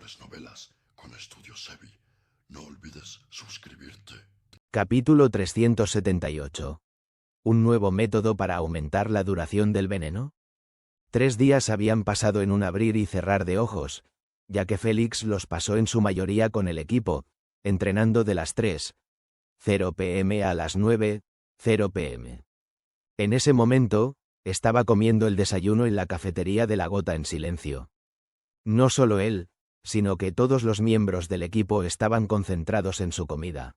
mejores novelas con Estudio Sebi. No olvides suscribirte. Capítulo 378. ¿Un nuevo método para aumentar la duración del veneno? 3 días habían pasado en un abrir y cerrar de ojos, ya que Félix los pasó en su mayoría con el equipo, entrenando de las 3:00 p.m. a las 9:00 p.m. En ese momento, estaba comiendo el desayuno en la cafetería de la Gota en silencio. No solo él, sino que todos los miembros del equipo estaban concentrados en su comida.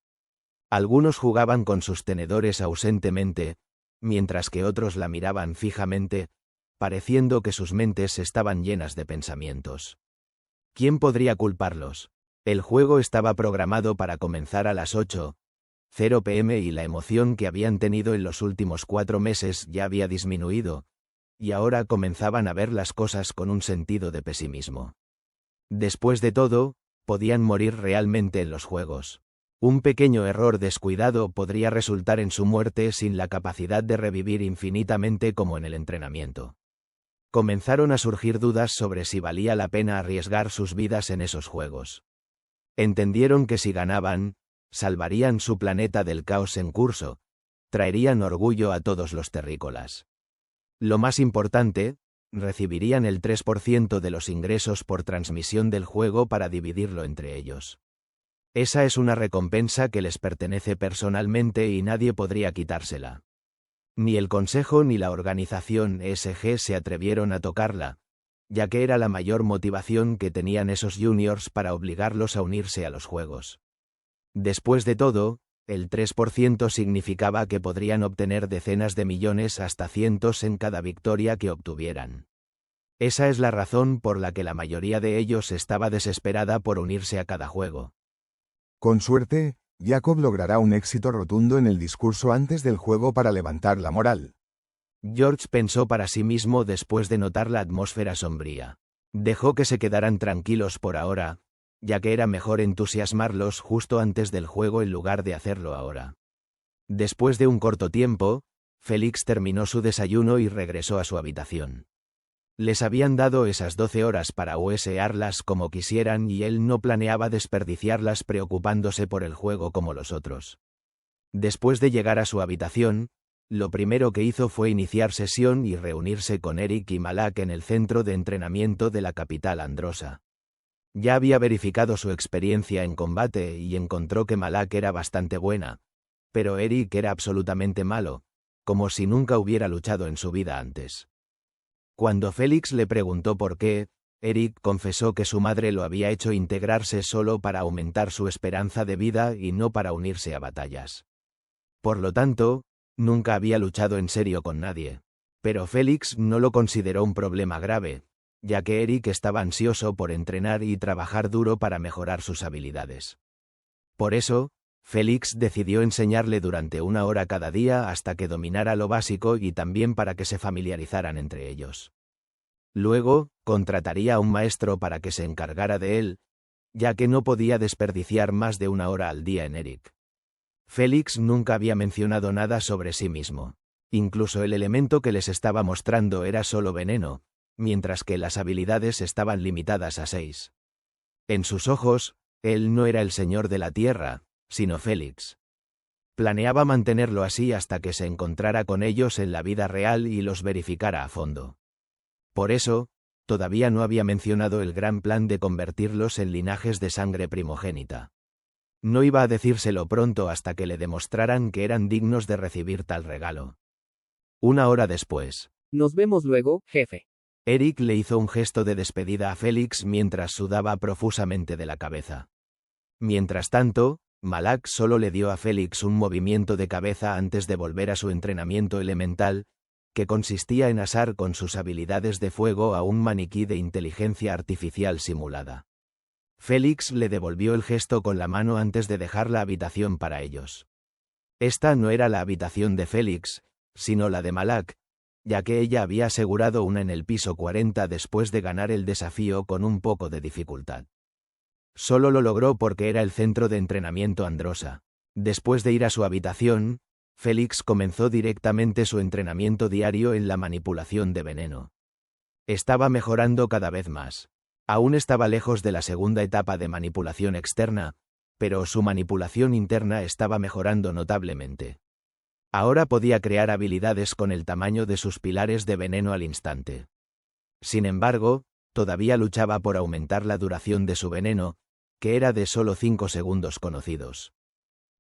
Algunos jugaban con sus tenedores ausentemente, mientras que otros la miraban fijamente, pareciendo que sus mentes estaban llenas de pensamientos. ¿Quién podría culparlos? El juego estaba programado para comenzar a las 8:00 p.m. y la emoción que habían tenido en los últimos 4 meses ya había disminuido, y ahora comenzaban a ver las cosas con un sentido de pesimismo. Después de todo, podían morir realmente en los juegos. Un pequeño error descuidado podría resultar en su muerte sin la capacidad de revivir infinitamente como en el entrenamiento. Comenzaron a surgir dudas sobre si valía la pena arriesgar sus vidas en esos juegos. Entendieron que si ganaban, salvarían su planeta del caos en curso, traerían orgullo a todos los terrícolas. Lo más importante, recibirían el 3% de los ingresos por transmisión del juego para dividirlo entre ellos. Esa es una recompensa que les pertenece personalmente y nadie podría quitársela. Ni el Consejo ni la organización ESG se atrevieron a tocarla, ya que era la mayor motivación que tenían esos juniors para obligarlos a unirse a los juegos. Después de todo, el 3% significaba que podrían obtener decenas de millones hasta cientos en cada victoria que obtuvieran. Esa es la razón por la que la mayoría de ellos estaba desesperada por unirse a cada juego. Con suerte, Jacob logrará un éxito rotundo en el discurso antes del juego para levantar la moral. George pensó para sí mismo después de notar la atmósfera sombría. Dejó que se quedaran tranquilos por ahora, ya que era mejor entusiasmarlos justo antes del juego en lugar de hacerlo ahora. Después de un corto tiempo, Félix terminó su desayuno y regresó a su habitación. Les habían dado esas 12 horas para usearlas como quisieran y él no planeaba desperdiciarlas preocupándose por el juego como los otros. Después de llegar a su habitación, lo primero que hizo fue iniciar sesión y reunirse con Eric y Malak en el centro de entrenamiento de la capital Androsa. Ya había verificado su experiencia en combate y encontró que Malak era bastante buena, pero Eric era absolutamente malo, como si nunca hubiera luchado en su vida antes. Cuando Félix le preguntó por qué, Eric confesó que su madre lo había hecho integrarse solo para aumentar su esperanza de vida y no para unirse a batallas. Por lo tanto, nunca había luchado en serio con nadie. Pero Félix no lo consideró un problema grave, ya que Eric estaba ansioso por entrenar y trabajar duro para mejorar sus habilidades. Por eso, Félix decidió enseñarle durante 1 hora cada día hasta que dominara lo básico y también para que se familiarizaran entre ellos. Luego, contrataría a un maestro para que se encargara de él, ya que no podía desperdiciar más de 1 hora al día en Eric. Félix nunca había mencionado nada sobre sí mismo. Incluso el elemento que les estaba mostrando era solo veneno, mientras que las habilidades estaban limitadas a 6. En sus ojos, él no era el señor de la tierra, sino Félix. Planeaba mantenerlo así hasta que se encontrara con ellos en la vida real y los verificara a fondo. Por eso, todavía no había mencionado el gran plan de convertirlos en linajes de sangre primogénita. No iba a decírselo pronto hasta que le demostraran que eran dignos de recibir tal regalo. 1 hora después. Nos vemos luego, jefe. Eric le hizo un gesto de despedida a Félix mientras sudaba profusamente de la cabeza. Mientras tanto, Malak solo le dio a Félix un movimiento de cabeza antes de volver a su entrenamiento elemental, que consistía en asar con sus habilidades de fuego a un maniquí de inteligencia artificial simulada. Félix le devolvió el gesto con la mano antes de dejar la habitación para ellos. Esta no era la habitación de Félix, sino la de Malak, ya que ella había asegurado una en el piso 40 después de ganar el desafío con un poco de dificultad. Solo lo logró porque era el centro de entrenamiento Androsa. Después de ir a su habitación, Félix comenzó directamente su entrenamiento diario en la manipulación de veneno. Estaba mejorando cada vez más. Aún estaba lejos de la segunda etapa de manipulación externa, pero su manipulación interna estaba mejorando notablemente. Ahora podía crear habilidades con el tamaño de sus pilares de veneno al instante. Sin embargo, todavía luchaba por aumentar la duración de su veneno, que era de solo 5 segundos conocidos.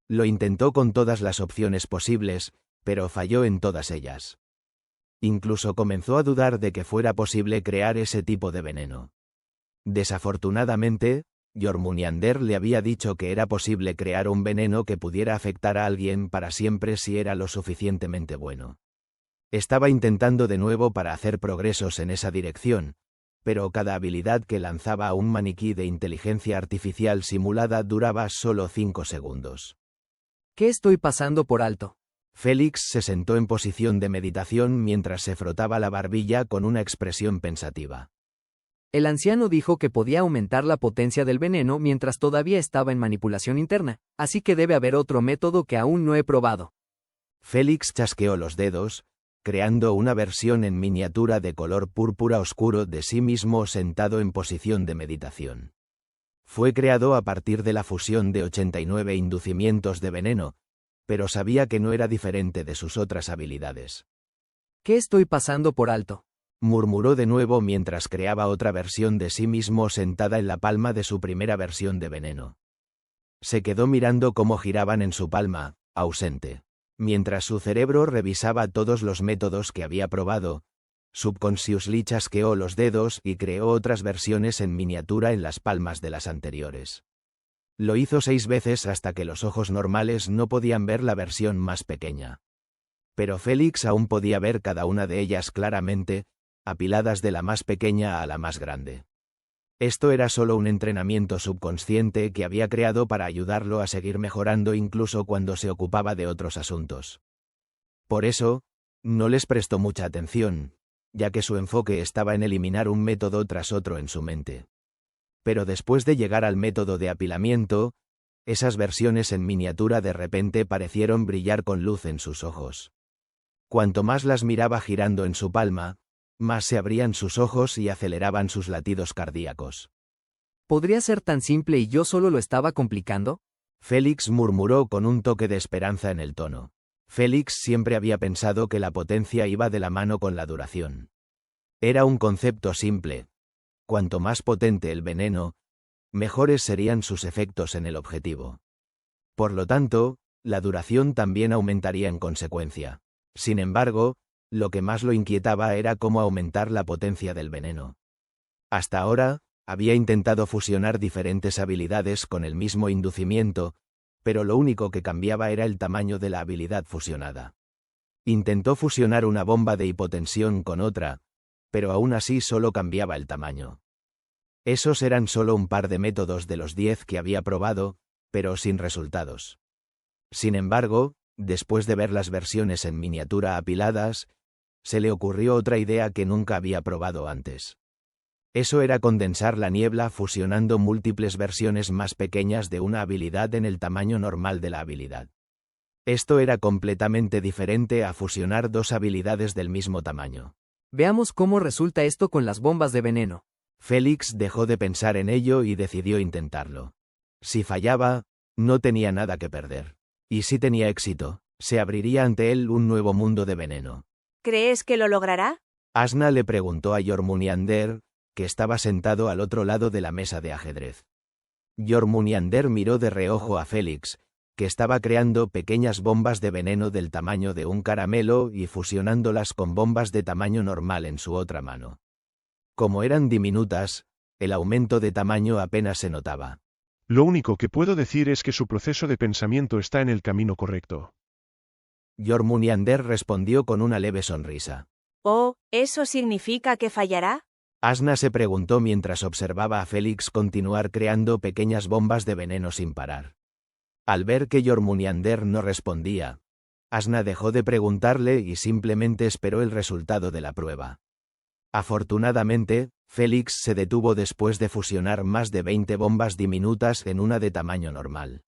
Lo intentó con todas las opciones posibles, pero falló en todas ellas. Incluso comenzó a dudar de que fuera posible crear ese tipo de veneno. Desafortunadamente, Jormunrandr le había dicho que era posible crear un veneno que pudiera afectar a alguien para siempre si era lo suficientemente bueno. Estaba intentando de nuevo para hacer progresos en esa dirección, pero cada habilidad que lanzaba a un maniquí de inteligencia artificial simulada duraba solo 5 segundos. ¿Qué estoy pasando por alto? Félix se sentó en posición de meditación mientras se frotaba la barbilla con una expresión pensativa. El anciano dijo que podía aumentar la potencia del veneno mientras todavía estaba en manipulación interna, así que debe haber otro método que aún no he probado. Félix chasqueó los dedos, creando una versión en miniatura de color púrpura oscuro de sí mismo sentado en posición de meditación. Fue creado a partir de la fusión de 89 inducimientos de veneno, pero sabía que no era diferente de sus otras habilidades. ¿Qué estoy pasando por alto? Murmuró de nuevo mientras creaba otra versión de sí mismo sentada en la palma de su primera versión de veneno. Se quedó mirando cómo giraban en su palma, ausente. Mientras su cerebro revisaba todos los métodos que había probado, Subconsciously chasqueó los dedos y creó otras versiones en miniatura en las palmas de las anteriores. Lo hizo 6 veces hasta que los ojos normales no podían ver la versión más pequeña. Pero Félix aún podía ver cada una de ellas claramente, apiladas de la más pequeña a la más grande. Esto era solo un entrenamiento subconsciente que había creado para ayudarlo a seguir mejorando incluso cuando se ocupaba de otros asuntos. Por eso, no les prestó mucha atención, ya que su enfoque estaba en eliminar un método tras otro en su mente. Pero después de llegar al método de apilamiento, esas versiones en miniatura de repente parecieron brillar con luz en sus ojos. Cuanto más las miraba girando en su palma, más se abrían sus ojos y aceleraban sus latidos cardíacos. ¿Podría ser tan simple y yo solo lo estaba complicando? Félix murmuró con un toque de esperanza en el tono. Félix siempre había pensado que la potencia iba de la mano con la duración. Era un concepto simple. Cuanto más potente el veneno, mejores serían sus efectos en el objetivo. Por lo tanto, la duración también aumentaría en consecuencia. Sin embargo, lo que más lo inquietaba era cómo aumentar la potencia del veneno. Hasta ahora, había intentado fusionar diferentes habilidades con el mismo inducimiento, pero lo único que cambiaba era el tamaño de la habilidad fusionada. Intentó fusionar una bomba de hipotensión con otra, pero aún así solo cambiaba el tamaño. Esos eran solo un par de métodos de los 10 que había probado, pero sin resultados. Sin embargo, después de ver las versiones en miniatura apiladas, se le ocurrió otra idea que nunca había probado antes. Eso era condensar la niebla fusionando múltiples versiones más pequeñas de una habilidad en el tamaño normal de la habilidad. Esto era completamente diferente a fusionar 2 habilidades del mismo tamaño. Veamos cómo resulta esto con las bombas de veneno. Félix dejó de pensar en ello y decidió intentarlo. Si fallaba, no tenía nada que perder. Y si tenía éxito, se abriría ante él un nuevo mundo de veneno. ¿Crees que lo logrará? Asna le preguntó a Jormunrandr, que estaba sentado al otro lado de la mesa de ajedrez. Jormunrandr miró de reojo a Félix, que estaba creando pequeñas bombas de veneno del tamaño de un caramelo y fusionándolas con bombas de tamaño normal en su otra mano. Como eran diminutas, el aumento de tamaño apenas se notaba. Lo único que puedo decir es que su proceso de pensamiento está en el camino correcto. Jormunrandr respondió con una leve sonrisa. Oh, ¿eso significa que fallará? Asna se preguntó mientras observaba a Félix continuar creando pequeñas bombas de veneno sin parar. Al ver que Jormunrandr no respondía, Asna dejó de preguntarle y simplemente esperó el resultado de la prueba. Afortunadamente, Félix se detuvo después de fusionar más de 20 bombas diminutas en una de tamaño normal.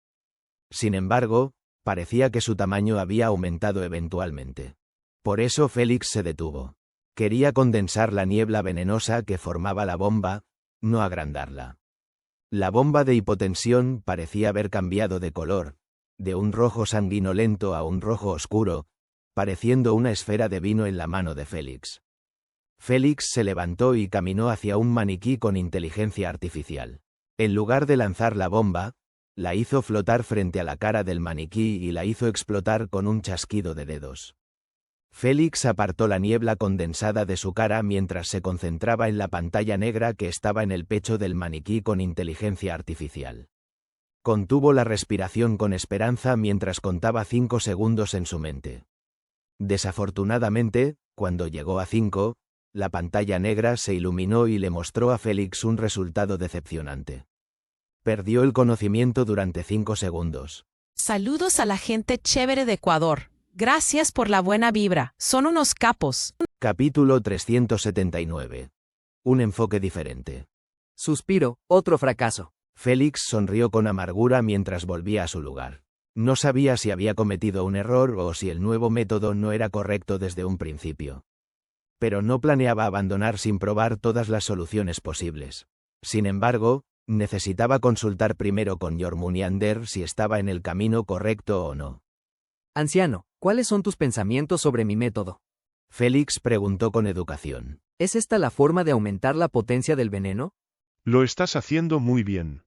Sin embargo, parecía que su tamaño había aumentado eventualmente. Por eso Félix se detuvo. Quería condensar la niebla venenosa que formaba la bomba, no agrandarla. La bomba de hipotensión parecía haber cambiado de color, de un rojo sanguinolento a un rojo oscuro, pareciendo una esfera de vino en la mano de Félix. Félix se levantó y caminó hacia un maniquí con inteligencia artificial. En lugar de lanzar la bomba, la hizo flotar frente a la cara del maniquí y la hizo explotar con un chasquido de dedos. Félix apartó la niebla condensada de su cara mientras se concentraba en la pantalla negra que estaba en el pecho del maniquí con inteligencia artificial. Contuvo la respiración con esperanza mientras contaba 5 segundos en su mente. Desafortunadamente, cuando llegó a 5, la pantalla negra se iluminó y le mostró a Félix un resultado decepcionante. Perdió el conocimiento durante 5 segundos. Saludos a la gente chévere de Ecuador. Gracias por la buena vibra. Son unos capos. Capítulo 379. Un enfoque diferente. Suspiro, otro fracaso. Félix sonrió con amargura mientras volvía a su lugar. No sabía si había cometido un error o si el nuevo método no era correcto desde un principio. Pero no planeaba abandonar sin probar todas las soluciones posibles. Sin embargo, necesitaba consultar primero con Jormundiander si estaba en el camino correcto o no. Anciano, ¿cuáles son tus pensamientos sobre mi método? Félix preguntó con educación. ¿Es esta la forma de aumentar la potencia del veneno? Lo estás haciendo muy bien.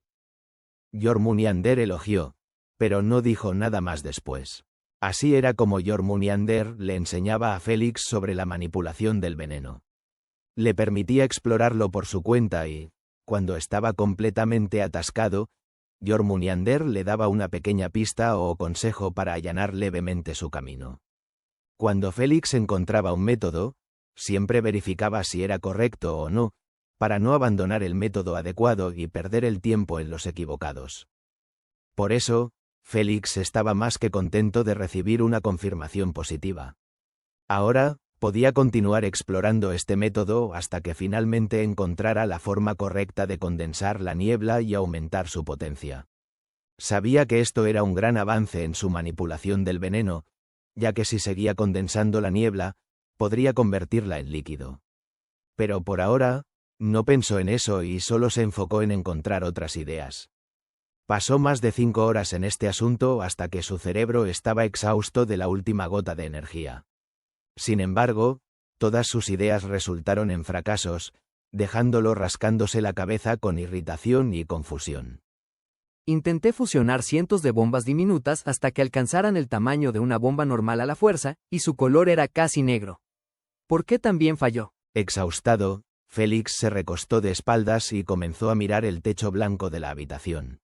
Jormundiander elogió, pero no dijo nada más después. Así era como Jormundiander le enseñaba a Félix sobre la manipulación del veneno. Le permitía explorarlo por su cuenta y, cuando estaba completamente atascado, Jormundiander le daba una pequeña pista o consejo para allanar levemente su camino. Cuando Félix encontraba un método, siempre verificaba si era correcto o no, para no abandonar el método adecuado y perder el tiempo en los equivocados. Por eso, Félix estaba más que contento de recibir una confirmación positiva. Ahora, podía continuar explorando este método hasta que finalmente encontrara la forma correcta de condensar la niebla y aumentar su potencia. Sabía que esto era un gran avance en su manipulación del veneno, ya que si seguía condensando la niebla, podría convertirla en líquido. Pero por ahora, no pensó en eso y solo se enfocó en encontrar otras ideas. Pasó más de 5 horas en este asunto hasta que su cerebro estaba exhausto de la última gota de energía. Sin embargo, todas sus ideas resultaron en fracasos, dejándolo rascándose la cabeza con irritación y confusión. Intenté fusionar cientos de bombas diminutas hasta que alcanzaran el tamaño de una bomba normal a la fuerza, y su color era casi negro. ¿Por qué también falló? Exhaustado, Félix se recostó de espaldas y comenzó a mirar el techo blanco de la habitación.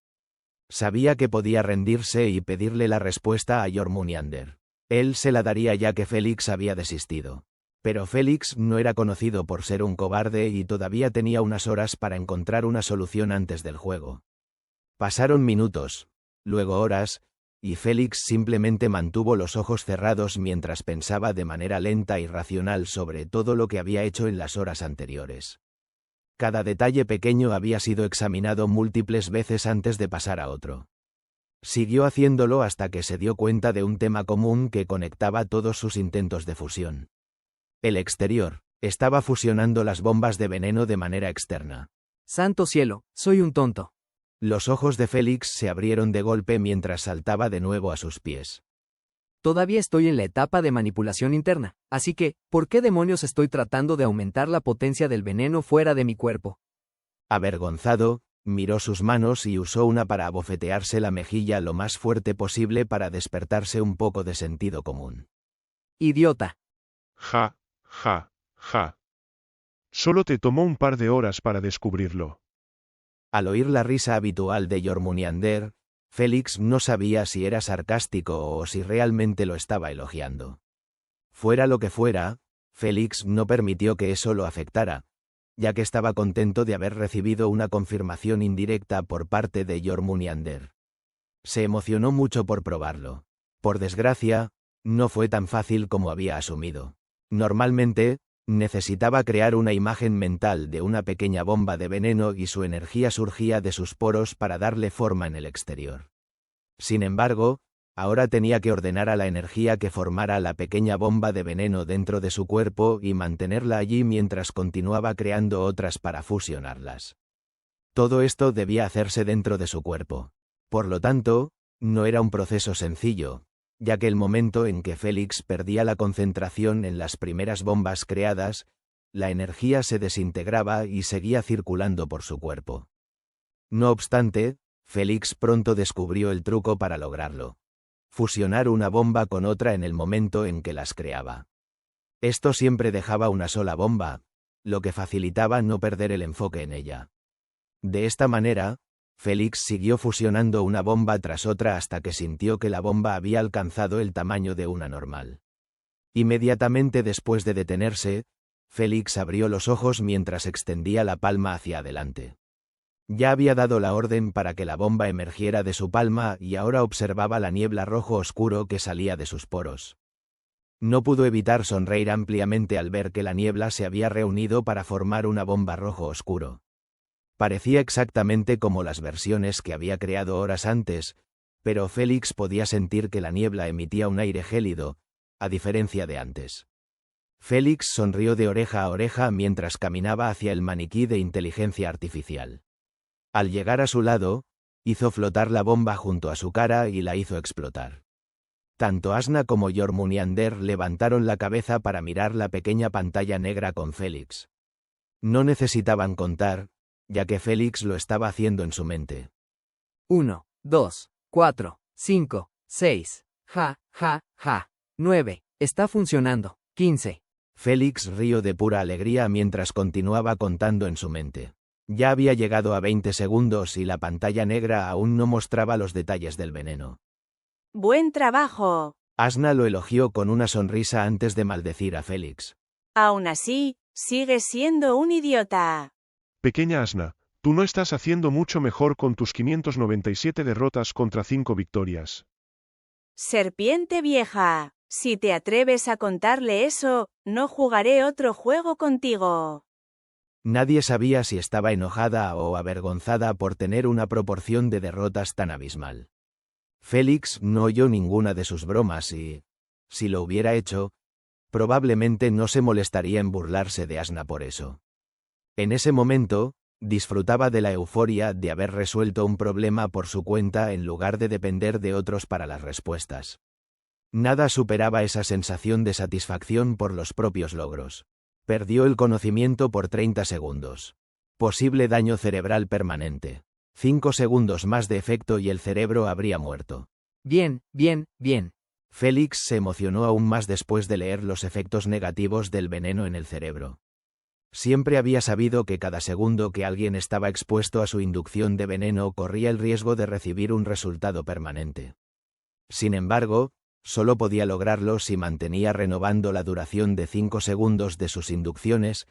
Sabía que podía rendirse y pedirle la respuesta a Jormundiander. Él se la daría ya que Félix había desistido. Pero Félix no era conocido por ser un cobarde y todavía tenía unas horas para encontrar una solución antes del juego. Pasaron minutos, luego horas, y Félix simplemente mantuvo los ojos cerrados mientras pensaba de manera lenta y racional sobre todo lo que había hecho en las horas anteriores. Cada detalle pequeño había sido examinado múltiples veces antes de pasar a otro. Siguió haciéndolo hasta que se dio cuenta de un tema común que conectaba todos sus intentos de fusión. El exterior. Estaba fusionando las bombas de veneno de manera externa. Santo cielo, soy un tonto. Los ojos de Félix se abrieron de golpe mientras saltaba de nuevo a sus pies. Todavía estoy en la etapa de manipulación interna, así que, ¿por qué demonios estoy tratando de aumentar la potencia del veneno fuera de mi cuerpo? Avergonzado, miró sus manos y usó una para abofetearse la mejilla lo más fuerte posible para despertarse un poco de sentido común. Idiota. Ja, ja, ja. Solo te tomó un par de horas para descubrirlo. Al oír la risa habitual de Jormundiander, Félix no sabía si era sarcástico o si realmente lo estaba elogiando. Fuera lo que fuera, Félix no permitió que eso lo afectara, ya que estaba contento de haber recibido una confirmación indirecta por parte de Jormundiander. Se emocionó mucho por probarlo. Por desgracia, no fue tan fácil como había asumido. Normalmente, necesitaba crear una imagen mental de una pequeña bomba de veneno y su energía surgía de sus poros para darle forma en el exterior. Sin embargo, ahora tenía que ordenar a la energía que formara la pequeña bomba de veneno dentro de su cuerpo y mantenerla allí mientras continuaba creando otras para fusionarlas. Todo esto debía hacerse dentro de su cuerpo. Por lo tanto, no era un proceso sencillo, ya que el momento en que Félix perdía la concentración en las primeras bombas creadas, la energía se desintegraba y seguía circulando por su cuerpo. No obstante, Félix pronto descubrió el truco para lograrlo: fusionar una bomba con otra en el momento en que las creaba. Esto siempre dejaba una sola bomba, lo que facilitaba no perder el enfoque en ella. De esta manera, Félix siguió fusionando una bomba tras otra hasta que sintió que la bomba había alcanzado el tamaño de una normal. Inmediatamente después de detenerse, Félix abrió los ojos mientras extendía la palma hacia adelante. Ya había dado la orden para que la bomba emergiera de su palma y ahora observaba la niebla rojo oscuro que salía de sus poros. No pudo evitar sonreír ampliamente al ver que la niebla se había reunido para formar una bomba rojo oscuro. Parecía exactamente como las versiones que había creado horas antes, pero Félix podía sentir que la niebla emitía un aire gélido, a diferencia de antes. Félix sonrió de oreja a oreja mientras caminaba hacia el maniquí de inteligencia artificial. Al llegar a su lado, hizo flotar la bomba junto a su cara y la hizo explotar. Tanto Asna como Jormundiander levantaron la cabeza para mirar la pequeña pantalla negra con Félix. No necesitaban contar, ya que Félix lo estaba haciendo en su mente. 1, 2, 4, 5, 6. Ja, ja, ja. 9. Está funcionando. 15. Félix rió de pura alegría mientras continuaba contando en su mente. Ya había llegado a 20 segundos y la pantalla negra aún no mostraba los detalles del veneno. Buen trabajo. Asna lo elogió con una sonrisa antes de maldecir a Félix. Aún así, sigues siendo un idiota. Pequeña Asna, tú no estás haciendo mucho mejor con tus 597 derrotas contra 5 victorias. Serpiente vieja, si te atreves a contarle eso, no jugaré otro juego contigo. Nadie sabía si estaba enojada o avergonzada por tener una proporción de derrotas tan abismal. Félix no oyó ninguna de sus bromas y, si lo hubiera hecho, probablemente no se molestaría en burlarse de Asna por eso. En ese momento, disfrutaba de la euforia de haber resuelto un problema por su cuenta en lugar de depender de otros para las respuestas. Nada superaba esa sensación de satisfacción por los propios logros. Perdió el conocimiento por 30 segundos. Posible daño cerebral permanente. 5 segundos más de efecto y el cerebro habría muerto. Bien, bien, bien. Félix se emocionó aún más después de leer los efectos negativos del veneno en el cerebro. Siempre había sabido que cada segundo que alguien estaba expuesto a su inducción de veneno corría el riesgo de recibir un resultado permanente. Sin embargo, solo podía lograrlo si mantenía renovando la duración de 5 segundos de sus inducciones,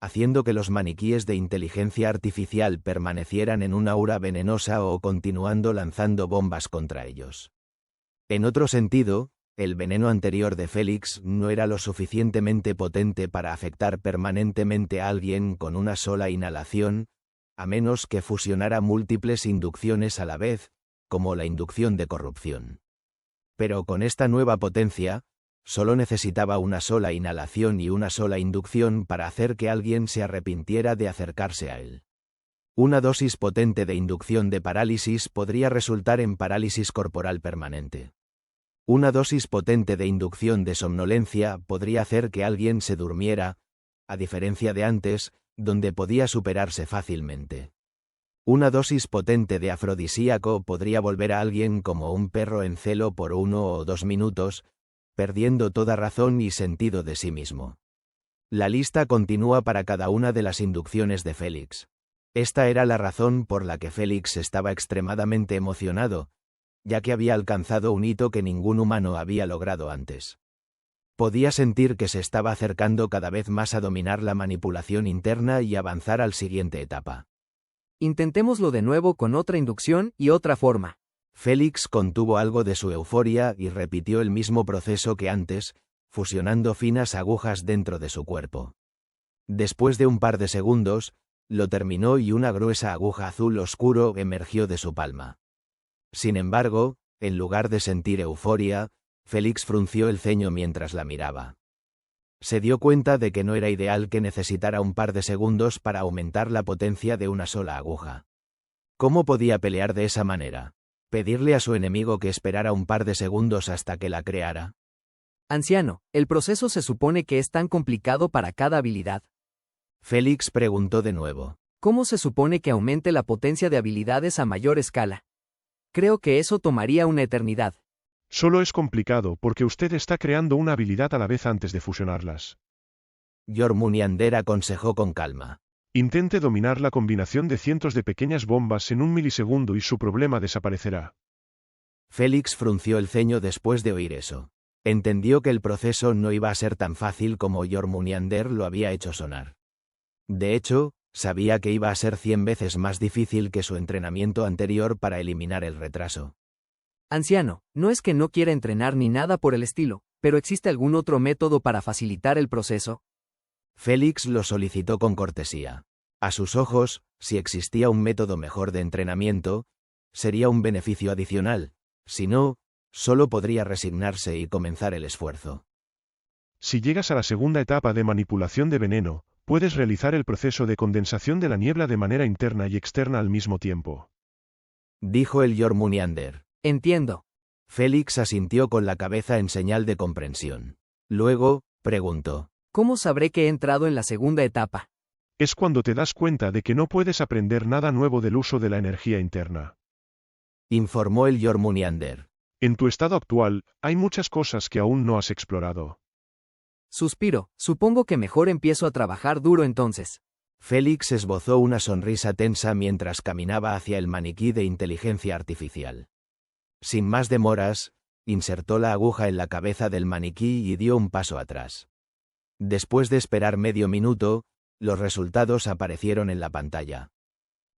haciendo que los maniquíes de inteligencia artificial permanecieran en una aura venenosa o continuando lanzando bombas contra ellos. En otro sentido, el veneno anterior de Félix no era lo suficientemente potente para afectar permanentemente a alguien con una sola inhalación, a menos que fusionara múltiples inducciones a la vez, como la inducción de corrupción. Pero con esta nueva potencia, solo necesitaba una sola inhalación y una sola inducción para hacer que alguien se arrepintiera de acercarse a él. Una dosis potente de inducción de parálisis podría resultar en parálisis corporal permanente. Una dosis potente de inducción de somnolencia podría hacer que alguien se durmiera, a diferencia de antes, donde podía superarse fácilmente. Una dosis potente de afrodisíaco podría volver a alguien como un perro en celo por 1 o 2 minutos, perdiendo toda razón y sentido de sí mismo. La lista continúa para cada una de las inducciones de Félix. Esta era la razón por la que Félix estaba extremadamente emocionado, ya que había alcanzado un hito que ningún humano había logrado antes. Podía sentir que se estaba acercando cada vez más a dominar la manipulación interna y avanzar al siguiente etapa. Intentémoslo de nuevo con otra inducción y otra forma. Félix contuvo algo de su euforia y repitió el mismo proceso que antes, fusionando finas agujas dentro de su cuerpo. Después de un par de segundos, lo terminó y una gruesa aguja azul oscuro emergió de su palma. Sin embargo, en lugar de sentir euforia, Félix frunció el ceño mientras la miraba. Se dio cuenta de que no era ideal que necesitara un par de segundos para aumentar la potencia de una sola aguja. ¿Cómo podía pelear de esa manera? ¿Pedirle a su enemigo que esperara un par de segundos hasta que la creara? Anciano, ¿el proceso se supone que es tan complicado para cada habilidad? Félix preguntó de nuevo. ¿Cómo se supone que aumente la potencia de habilidades a mayor escala? Creo que eso tomaría una eternidad. Solo es complicado porque usted está creando una habilidad a la vez antes de fusionarlas. Jormungander aconsejó con calma. Intente dominar la combinación de cientos de pequeñas bombas en un milisegundo y su problema desaparecerá. Félix frunció el ceño después de oír eso. Entendió que el proceso no iba a ser tan fácil como Jormungander lo había hecho sonar. De hecho, sabía que iba a ser 100 veces más difícil que su entrenamiento anterior para eliminar el retraso. Anciano, no es que no quiera entrenar ni nada por el estilo, pero ¿existe algún otro método para facilitar el proceso? Félix lo solicitó con cortesía. A sus ojos, si existía un método mejor de entrenamiento, sería un beneficio adicional. Si no, solo podría resignarse y comenzar el esfuerzo. Si llegas a la segunda etapa de manipulación de veneno, puedes realizar el proceso de condensación de la niebla de manera interna y externa al mismo tiempo. Dijo el Jormungander. Entiendo. Félix asintió con la cabeza en señal de comprensión. Luego, preguntó. ¿Cómo sabré que he entrado en la segunda etapa? Es cuando te das cuenta de que no puedes aprender nada nuevo del uso de la energía interna. Informó el Jormungander. En tu estado actual, hay muchas cosas que aún no has explorado. Suspiro, supongo que mejor empiezo a trabajar duro entonces. Félix esbozó una sonrisa tensa mientras caminaba hacia el maniquí de inteligencia artificial. Sin más demoras, insertó la aguja en la cabeza del maniquí y dio un paso atrás. Después de esperar medio minuto, los resultados aparecieron en la pantalla.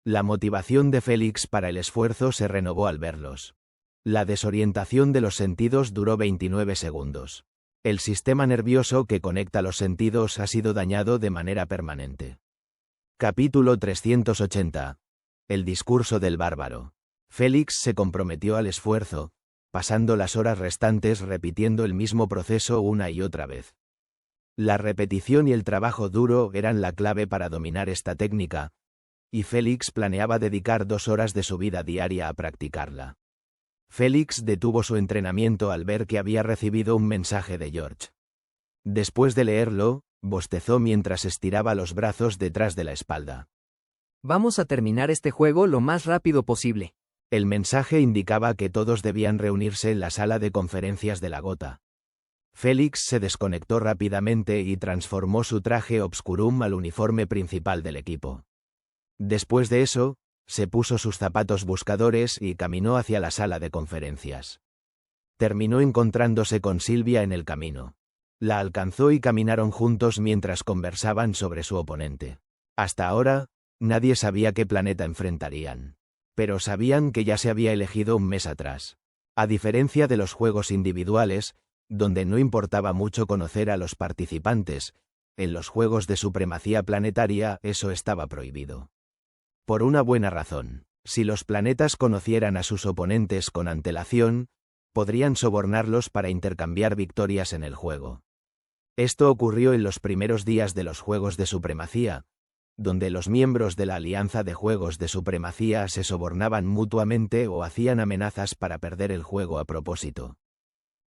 La motivación de Félix para el esfuerzo se renovó al verlos. La desorientación de los sentidos duró 29 segundos. El sistema nervioso que conecta los sentidos ha sido dañado de manera permanente. Capítulo 380. El discurso del bárbaro. Félix se comprometió al esfuerzo, pasando las horas restantes repitiendo el mismo proceso una y otra vez. La repetición y el trabajo duro eran la clave para dominar esta técnica, y Félix planeaba dedicar 2 horas de su vida diaria a practicarla. Félix detuvo su entrenamiento al ver que había recibido un mensaje de George. Después de leerlo, bostezó mientras estiraba los brazos detrás de la espalda. Vamos a terminar este juego lo más rápido posible. El mensaje indicaba que todos debían reunirse en la sala de conferencias de la Gota. Félix se desconectó rápidamente y transformó su traje obscurum al uniforme principal del equipo. Después de eso, se puso sus zapatos buscadores y caminó hacia la sala de conferencias. Terminó encontrándose con Silvia en el camino. La alcanzó y caminaron juntos mientras conversaban sobre su oponente. Hasta ahora, nadie sabía qué planeta enfrentarían. Pero sabían que ya se había elegido un mes atrás. A diferencia de los juegos individuales, donde no importaba mucho conocer a los participantes, en los juegos de supremacía planetaria eso estaba prohibido. Por una buena razón. Si los planetas conocieran a sus oponentes con antelación, podrían sobornarlos para intercambiar victorias en el juego. Esto ocurrió en los primeros días de los Juegos de Supremacía, donde los miembros de la Alianza de Juegos de Supremacía se sobornaban mutuamente o hacían amenazas para perder el juego a propósito.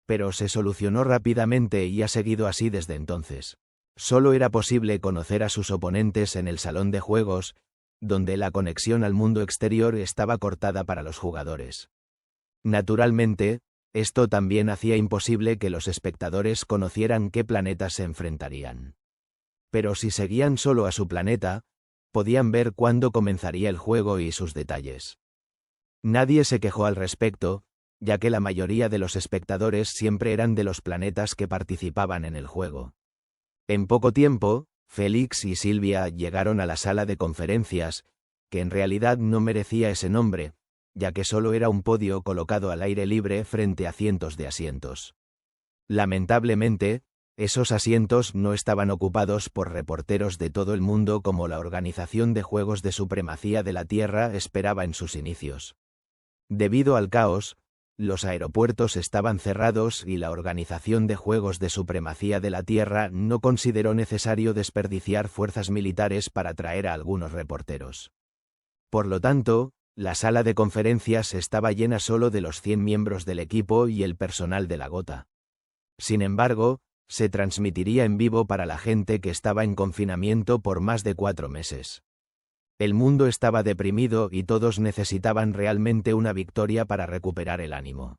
Pero se solucionó rápidamente y ha seguido así desde entonces. Solo era posible conocer a sus oponentes en el salón de juegos, donde la conexión al mundo exterior estaba cortada para los jugadores. Naturalmente, esto también hacía imposible que los espectadores conocieran qué planetas se enfrentarían. Pero si seguían solo a su planeta, podían ver cuándo comenzaría el juego y sus detalles. Nadie se quejó al respecto, ya que la mayoría de los espectadores siempre eran de los planetas que participaban en el juego. En poco tiempo, Félix y Silvia llegaron a la sala de conferencias, que en realidad no merecía ese nombre, ya que solo era un podio colocado al aire libre frente a cientos de asientos. Lamentablemente, esos asientos no estaban ocupados por reporteros de todo el mundo como la Organización de Juegos de Supremacía de la Tierra esperaba en sus inicios. Debido al caos, Los aeropuertos estaban cerrados y la Organización de Juegos de Supremacía de la Tierra no consideró necesario desperdiciar fuerzas militares para traer a algunos reporteros. Por lo tanto, la sala de conferencias estaba llena solo de los 100 miembros del equipo y el personal de la Gota. Sin embargo, se transmitiría en vivo para la gente que estaba en confinamiento por más de 4 meses. El mundo estaba deprimido y todos necesitaban realmente una victoria para recuperar el ánimo.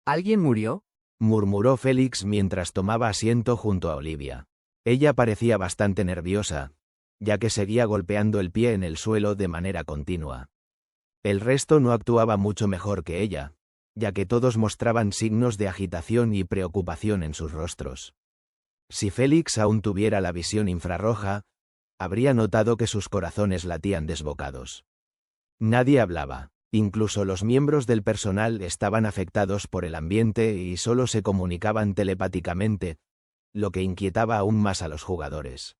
¿Alguien murió? Murmuró Félix mientras tomaba asiento junto a Olivia. Ella parecía bastante nerviosa, ya que seguía golpeando el pie en el suelo de manera continua. El resto no actuaba mucho mejor que ella, ya que todos mostraban signos de agitación y preocupación en sus rostros. Si Félix aún tuviera la visión infrarroja, habría notado que sus corazones latían desbocados. Nadie hablaba, incluso los miembros del personal estaban afectados por el ambiente y solo se comunicaban telepáticamente, lo que inquietaba aún más a los jugadores.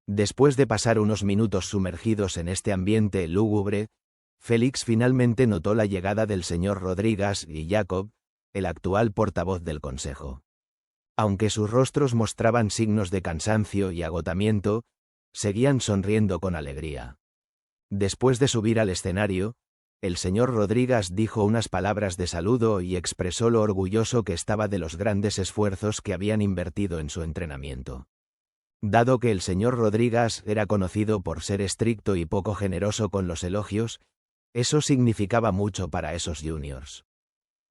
Después de pasar unos minutos sumergidos en este ambiente lúgubre, Félix finalmente notó la llegada del señor Rodríguez y Jacob, el actual portavoz del consejo. Aunque sus rostros mostraban signos de cansancio y agotamiento, seguían sonriendo con alegría. Después de subir al escenario, el señor Rodríguez dijo unas palabras de saludo y expresó lo orgulloso que estaba de los grandes esfuerzos que habían invertido en su entrenamiento. Dado que el señor Rodríguez era conocido por ser estricto y poco generoso con los elogios, eso significaba mucho para esos juniors.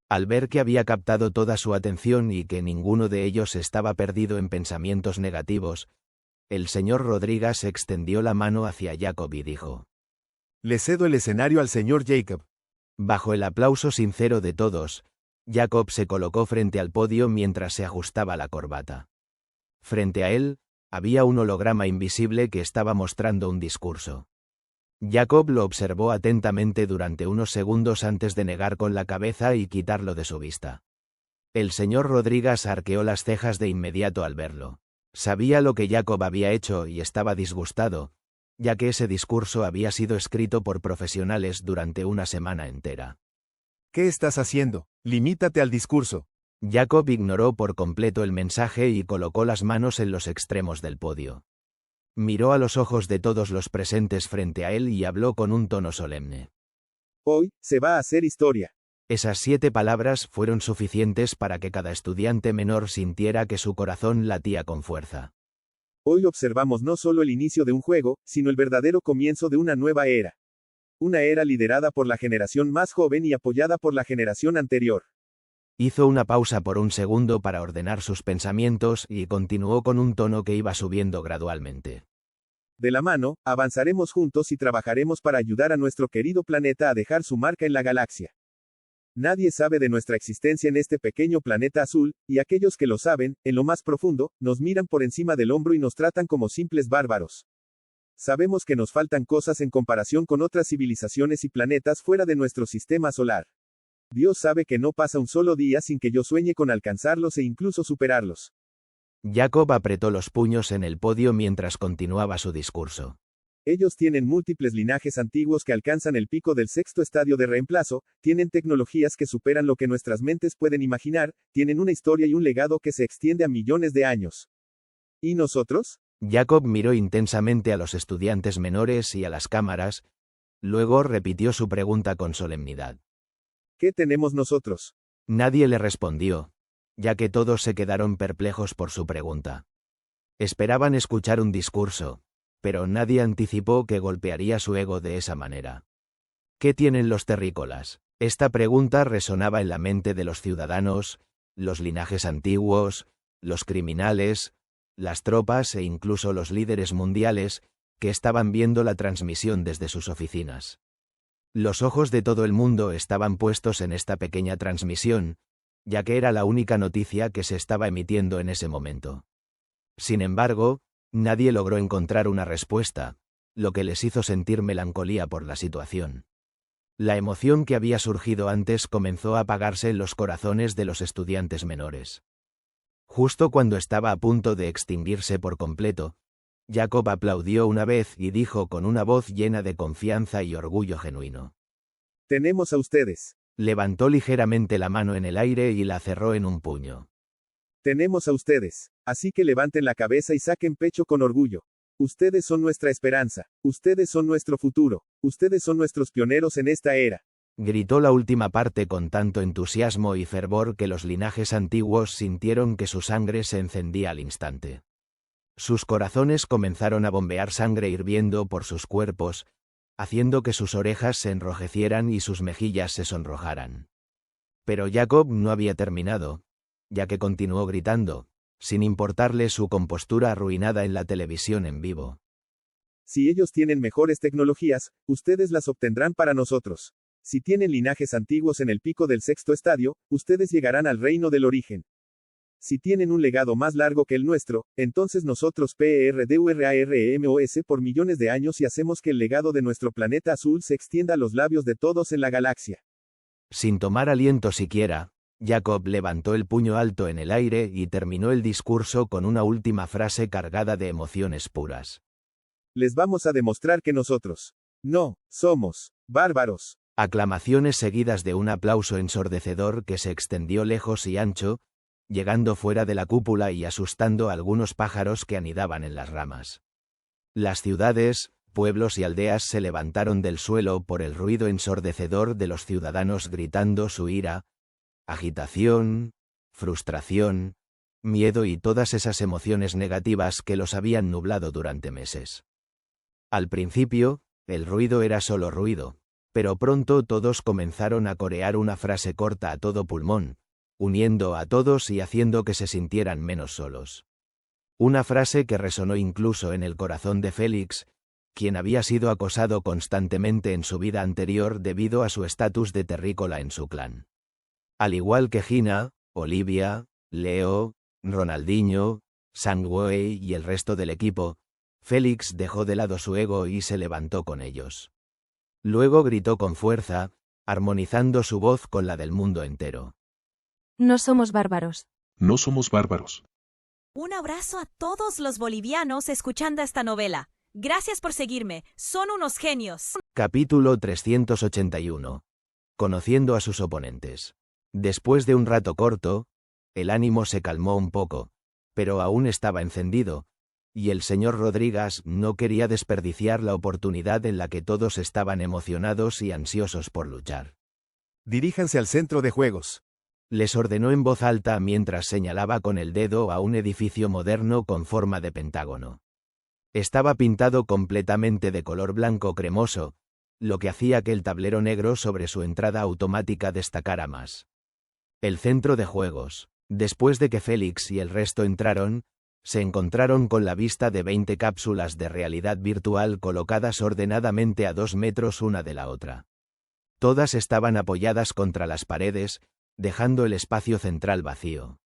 Al ver que había captado toda su atención y que ninguno de ellos estaba perdido en pensamientos negativos, el señor Rodríguez extendió la mano hacia Jacob y dijo: Le cedo el escenario al señor Jacob. Bajo el aplauso sincero de todos, Jacob se colocó frente al podio mientras se ajustaba la corbata. Frente a él, había un holograma invisible que estaba mostrando un discurso. Jacob lo observó atentamente durante unos segundos antes de negar con la cabeza y quitarlo de su vista. El señor Rodríguez arqueó las cejas de inmediato al verlo. Sabía lo que Jacob había hecho y estaba disgustado, ya que ese discurso había sido escrito por profesionales durante una semana entera. ¿Qué estás haciendo? Limítate al discurso. Jacob ignoró por completo el mensaje y colocó las manos en los extremos del podio. Miró a los ojos de todos los presentes frente a él y habló con un tono solemne. Hoy, se va a hacer historia. Esas 7 palabras fueron suficientes para que cada estudiante menor sintiera que su corazón latía con fuerza. Hoy observamos no solo el inicio de un juego, sino el verdadero comienzo de una nueva era. Una era liderada por la generación más joven y apoyada por la generación anterior. Hizo una pausa por un segundo para ordenar sus pensamientos y continuó con un tono que iba subiendo gradualmente. De la mano, avanzaremos juntos y trabajaremos para ayudar a nuestro querido planeta a dejar su marca en la galaxia. Nadie sabe de nuestra existencia en este pequeño planeta azul, y aquellos que lo saben, en lo más profundo, nos miran por encima del hombro y nos tratan como simples bárbaros. Sabemos que nos faltan cosas en comparación con otras civilizaciones y planetas fuera de nuestro sistema solar. Dios sabe que no pasa un solo día sin que yo sueñe con alcanzarlos e incluso superarlos. Jacob apretó los puños en el podio mientras continuaba su discurso. Ellos tienen múltiples linajes antiguos que alcanzan el pico del 6º estadio de reemplazo, tienen tecnologías que superan lo que nuestras mentes pueden imaginar, tienen una historia y un legado que se extiende a millones de años. ¿Y nosotros? Jacob miró intensamente a los estudiantes menores y a las cámaras, luego repitió su pregunta con solemnidad. ¿Qué tenemos nosotros? Nadie le respondió, ya que todos se quedaron perplejos por su pregunta. Esperaban escuchar un discurso, pero nadie anticipó que golpearía su ego de esa manera. ¿Qué tienen los terrícolas? Esta pregunta resonaba en la mente de los ciudadanos, los linajes antiguos, los criminales, las tropas e incluso los líderes mundiales, que estaban viendo la transmisión desde sus oficinas. Los ojos de todo el mundo estaban puestos en esta pequeña transmisión, ya que era la única noticia que se estaba emitiendo en ese momento. Sin embargo, nadie logró encontrar una respuesta, lo que les hizo sentir melancolía por la situación. La emoción que había surgido antes comenzó a apagarse en los corazones de los estudiantes menores. Justo cuando estaba a punto de extinguirse por completo, Jacob aplaudió una vez y dijo con una voz llena de confianza y orgullo genuino: Tenemos a ustedes. Levantó ligeramente la mano en el aire y la cerró en un puño. Tenemos a ustedes. Así que levanten la cabeza y saquen pecho con orgullo. Ustedes son nuestra esperanza. Ustedes son nuestro futuro. Ustedes son nuestros pioneros en esta era. Gritó la última parte con tanto entusiasmo y fervor que los linajes antiguos sintieron que su sangre se encendía al instante. Sus corazones comenzaron a bombear sangre hirviendo por sus cuerpos, haciendo que sus orejas se enrojecieran y sus mejillas se sonrojaran. Pero Jacob no había terminado, ya que continuó gritando, sin importarle su compostura arruinada en la televisión en vivo. Si ellos tienen mejores tecnologías, ustedes las obtendrán para nosotros. Si tienen linajes antiguos en el pico del sexto estadio, ustedes llegarán al reino del origen. Si tienen un legado más largo que el nuestro, entonces nosotros PRDURAREMOS por millones de años y hacemos que el legado de nuestro planeta azul se extienda a los labios de todos en la galaxia. Sin tomar aliento siquiera, Jacob levantó el puño alto en el aire y terminó el discurso con una última frase cargada de emociones puras. Les vamos a demostrar que nosotros no somos bárbaros. Aclamaciones seguidas de un aplauso ensordecedor que se extendió lejos y ancho, llegando fuera de la cúpula y asustando a algunos pájaros que anidaban en las ramas. Las ciudades, pueblos y aldeas se levantaron del suelo por el ruido ensordecedor de los ciudadanos gritando su ira, agitación, frustración, miedo y todas esas emociones negativas que los habían nublado durante meses. Al principio, el ruido era solo ruido, pero pronto todos comenzaron a corear una frase corta a todo pulmón, uniendo a todos y haciendo que se sintieran menos solos. Una frase que resonó incluso en el corazón de Félix, quien había sido acosado constantemente en su vida anterior debido a su estatus de terrícola en su clan. Al igual que Gina, Olivia, Leo, Ronaldinho, Sangwei y el resto del equipo, Félix dejó de lado su ego y se levantó con ellos. Luego gritó con fuerza, armonizando su voz con la del mundo entero. No somos bárbaros. No somos bárbaros. Un abrazo a todos los bolivianos escuchando esta novela. Gracias por seguirme, son unos genios. Capítulo 381. Conociendo a sus oponentes. Después de un rato corto, el ánimo se calmó un poco, pero aún estaba encendido, y el señor Rodríguez no quería desperdiciar la oportunidad en la que todos estaban emocionados y ansiosos por luchar. Diríjanse al centro de juegos. Les ordenó en voz alta mientras señalaba con el dedo a un edificio moderno con forma de pentágono. Estaba pintado completamente de color blanco cremoso, lo que hacía que el tablero negro sobre su entrada automática destacara más. El centro de juegos, después de que Félix y el resto entraron, se encontraron con la vista de 20 cápsulas de realidad virtual colocadas ordenadamente a 2 metros una de la otra. Todas estaban apoyadas contra las paredes, dejando el espacio central vacío.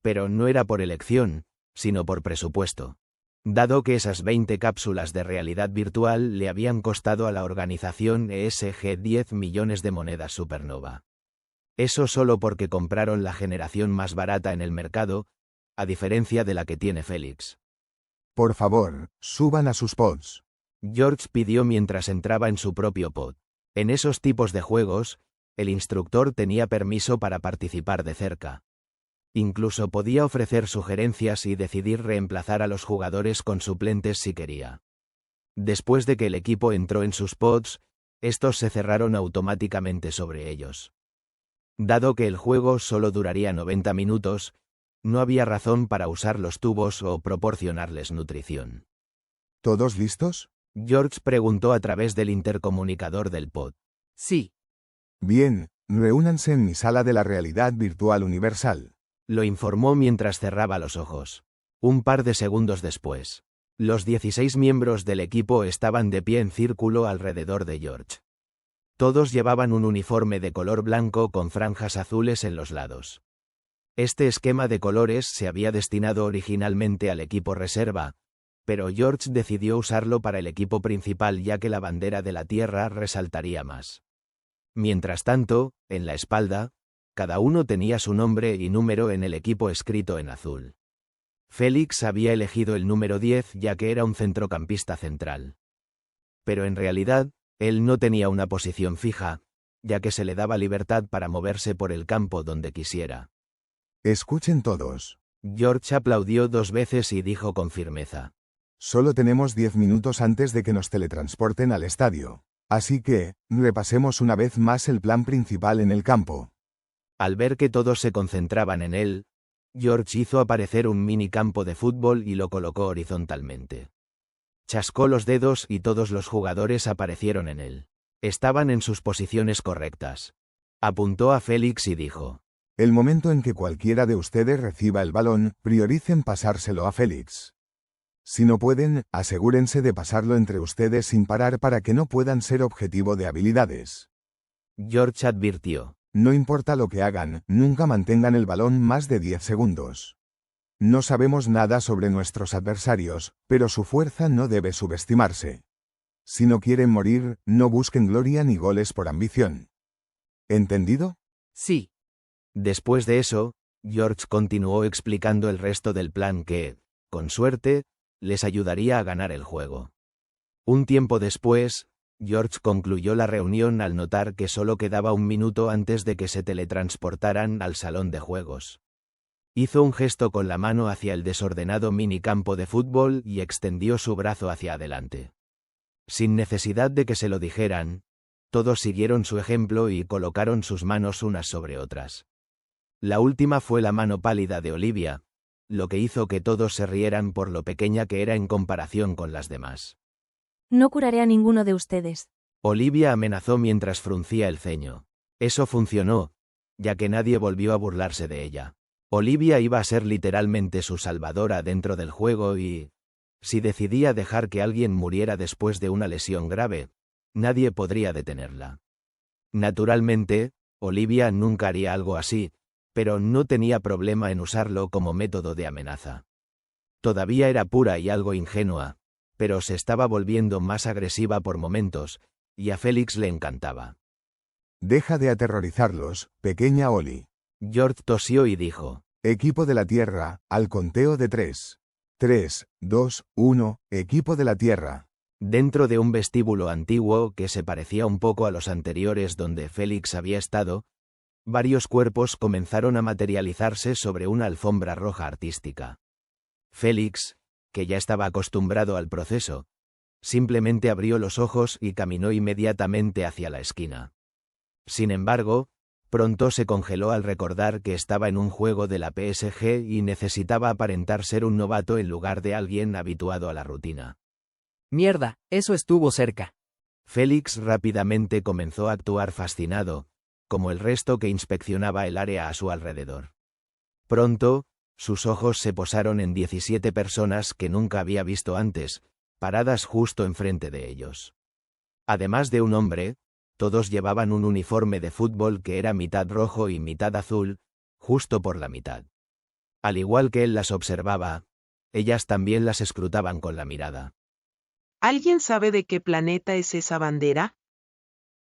Pero no era por elección, sino por presupuesto, dado que esas 20 cápsulas de realidad virtual le habían costado a la organización ESG 10 millones de monedas supernova. Eso solo porque compraron la generación más barata en el mercado, a diferencia de la que tiene Félix. Por favor, suban a sus pods. George pidió mientras entraba en su propio pod. En esos tipos de juegos, el instructor tenía permiso para participar de cerca. Incluso podía ofrecer sugerencias y decidir reemplazar a los jugadores con suplentes si quería. Después de que el equipo entró en sus pods, estos se cerraron automáticamente sobre ellos. Dado que el juego solo duraría 90 minutos, no había razón para usar los tubos o proporcionarles nutrición. ¿Todos listos? George preguntó a través del intercomunicador del pod. Sí. Bien, reúnanse en mi sala de la realidad virtual universal. Lo informó mientras cerraba los ojos. Un par de segundos después, los 16 miembros del equipo estaban de pie en círculo alrededor de George. Todos llevaban un uniforme de color blanco con franjas azules en los lados. Este esquema de colores se había destinado originalmente al equipo reserva, pero George decidió usarlo para el equipo principal ya que la bandera de la Tierra resaltaría más. Mientras tanto, en la espalda, cada uno tenía su nombre y número en el equipo escrito en azul. Félix había elegido el número 10 ya que era un centrocampista central. Pero en realidad, él no tenía una posición fija, ya que se le daba libertad para moverse por el campo donde quisiera. Escuchen todos. George aplaudió 2 veces y dijo con firmeza. Solo tenemos 10 minutos antes de que nos teletransporten al estadio. Así que, repasemos una vez más el plan principal en el campo. Al ver que todos se concentraban en él, George hizo aparecer un mini campo de fútbol y lo colocó horizontalmente. Chascó los dedos y todos los jugadores aparecieron en él. Estaban en sus posiciones correctas. Apuntó a Félix y dijo: El momento en que cualquiera de ustedes reciba el balón, prioricen pasárselo a Félix. Si no pueden, asegúrense de pasarlo entre ustedes sin parar para que no puedan ser objetivo de habilidades. George advirtió: No importa lo que hagan, nunca mantengan el balón más de 10 segundos. No sabemos nada sobre nuestros adversarios, pero su fuerza no debe subestimarse. Si no quieren morir, no busquen gloria ni goles por ambición. ¿Entendido? Sí. Después de eso, George continuó explicando el resto del plan que, con suerte, les ayudaría a ganar el juego. Un tiempo después, George concluyó la reunión al notar que solo quedaba 1 minuto antes de que se teletransportaran al salón de juegos. Hizo un gesto con la mano hacia el desordenado minicampo de fútbol y extendió su brazo hacia adelante. Sin necesidad de que se lo dijeran, todos siguieron su ejemplo y colocaron sus manos unas sobre otras. La última fue la mano pálida de Olivia, lo que hizo que todos se rieran por lo pequeña que era en comparación con las demás. No curaré a ninguno de ustedes. Olivia amenazó mientras fruncía el ceño. Eso funcionó, ya que nadie volvió a burlarse de ella. Olivia iba a ser literalmente su salvadora dentro del juego y, si decidía dejar que alguien muriera después de una lesión grave, nadie podría detenerla. Naturalmente, Olivia nunca haría algo así, pero no tenía problema en usarlo como método de amenaza. Todavía era pura y algo ingenua, pero se estaba volviendo más agresiva por momentos, y a Félix le encantaba. Deja de aterrorizarlos, pequeña Oli. George tosió y dijo: Equipo de la Tierra, al conteo de 3. 3, 2, 1, equipo de la Tierra. Dentro de un vestíbulo antiguo que se parecía un poco a los anteriores donde Félix había estado, varios cuerpos comenzaron a materializarse sobre una alfombra roja artística. Félix, que ya estaba acostumbrado al proceso, simplemente abrió los ojos y caminó inmediatamente hacia la esquina. Sin embargo, pronto se congeló al recordar que estaba en un juego de la PSG y necesitaba aparentar ser un novato en lugar de alguien habituado a la rutina. Mierda, eso estuvo cerca. Félix rápidamente comenzó a actuar fascinado, como el resto que inspeccionaba el área a su alrededor. Pronto, sus ojos se posaron en 17 personas que nunca había visto antes, paradas justo enfrente de ellos. Además de un hombre, todos llevaban un uniforme de fútbol que era mitad rojo y mitad azul, justo por la mitad. Al igual que él las observaba, ellas también las escrutaban con la mirada. ¿Alguien sabe de qué planeta es esa bandera?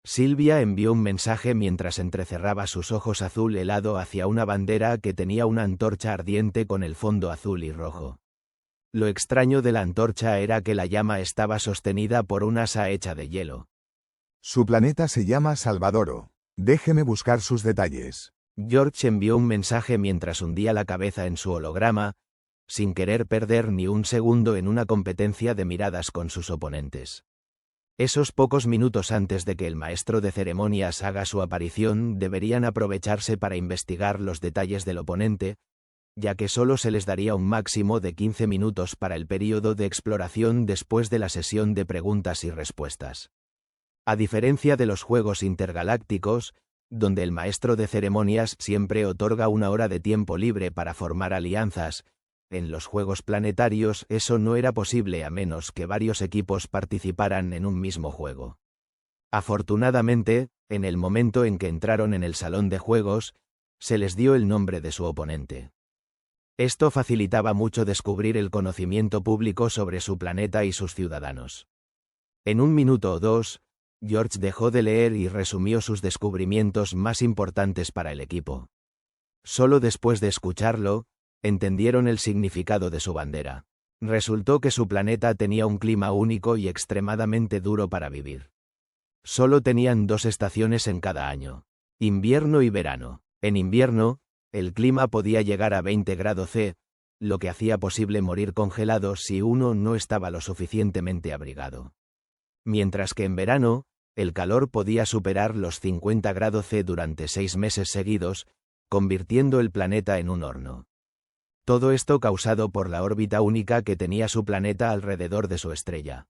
Silvia envió un mensaje mientras entrecerraba sus ojos azul helado hacia una bandera que tenía una antorcha ardiente con el fondo azul y rojo. Lo extraño de la antorcha era que la llama estaba sostenida por una asa hecha de hielo. Su planeta se llama Salvadoro. Déjeme buscar sus detalles. George envió un mensaje mientras hundía la cabeza en su holograma, sin querer perder ni un segundo en una competencia de miradas con sus oponentes. Esos pocos minutos antes de que el maestro de ceremonias haga su aparición deberían aprovecharse para investigar los detalles del oponente, ya que solo se les daría un máximo de 15 minutos para el período de exploración después de la sesión de preguntas y respuestas. A diferencia de los juegos intergalácticos, donde el maestro de ceremonias siempre otorga 1 hora de tiempo libre para formar alianzas, en los juegos planetarios eso no era posible a menos que varios equipos participaran en un mismo juego. Afortunadamente, en el momento en que entraron en el salón de juegos, se les dio el nombre de su oponente. Esto facilitaba mucho descubrir el conocimiento público sobre su planeta y sus ciudadanos. En 1 minuto o 2, George dejó de leer y resumió sus descubrimientos más importantes para el equipo. Solo después de escucharlo, entendieron el significado de su bandera. Resultó que su planeta tenía un clima único y extremadamente duro para vivir. Solo tenían 2 estaciones en cada año: invierno y verano. En invierno, el clima podía llegar a 20 grados C, lo que hacía posible morir congelado si uno no estaba lo suficientemente abrigado. Mientras que en verano, el calor podía superar los 50 grados C durante 6 meses seguidos, convirtiendo el planeta en un horno. Todo esto causado por la órbita única que tenía su planeta alrededor de su estrella.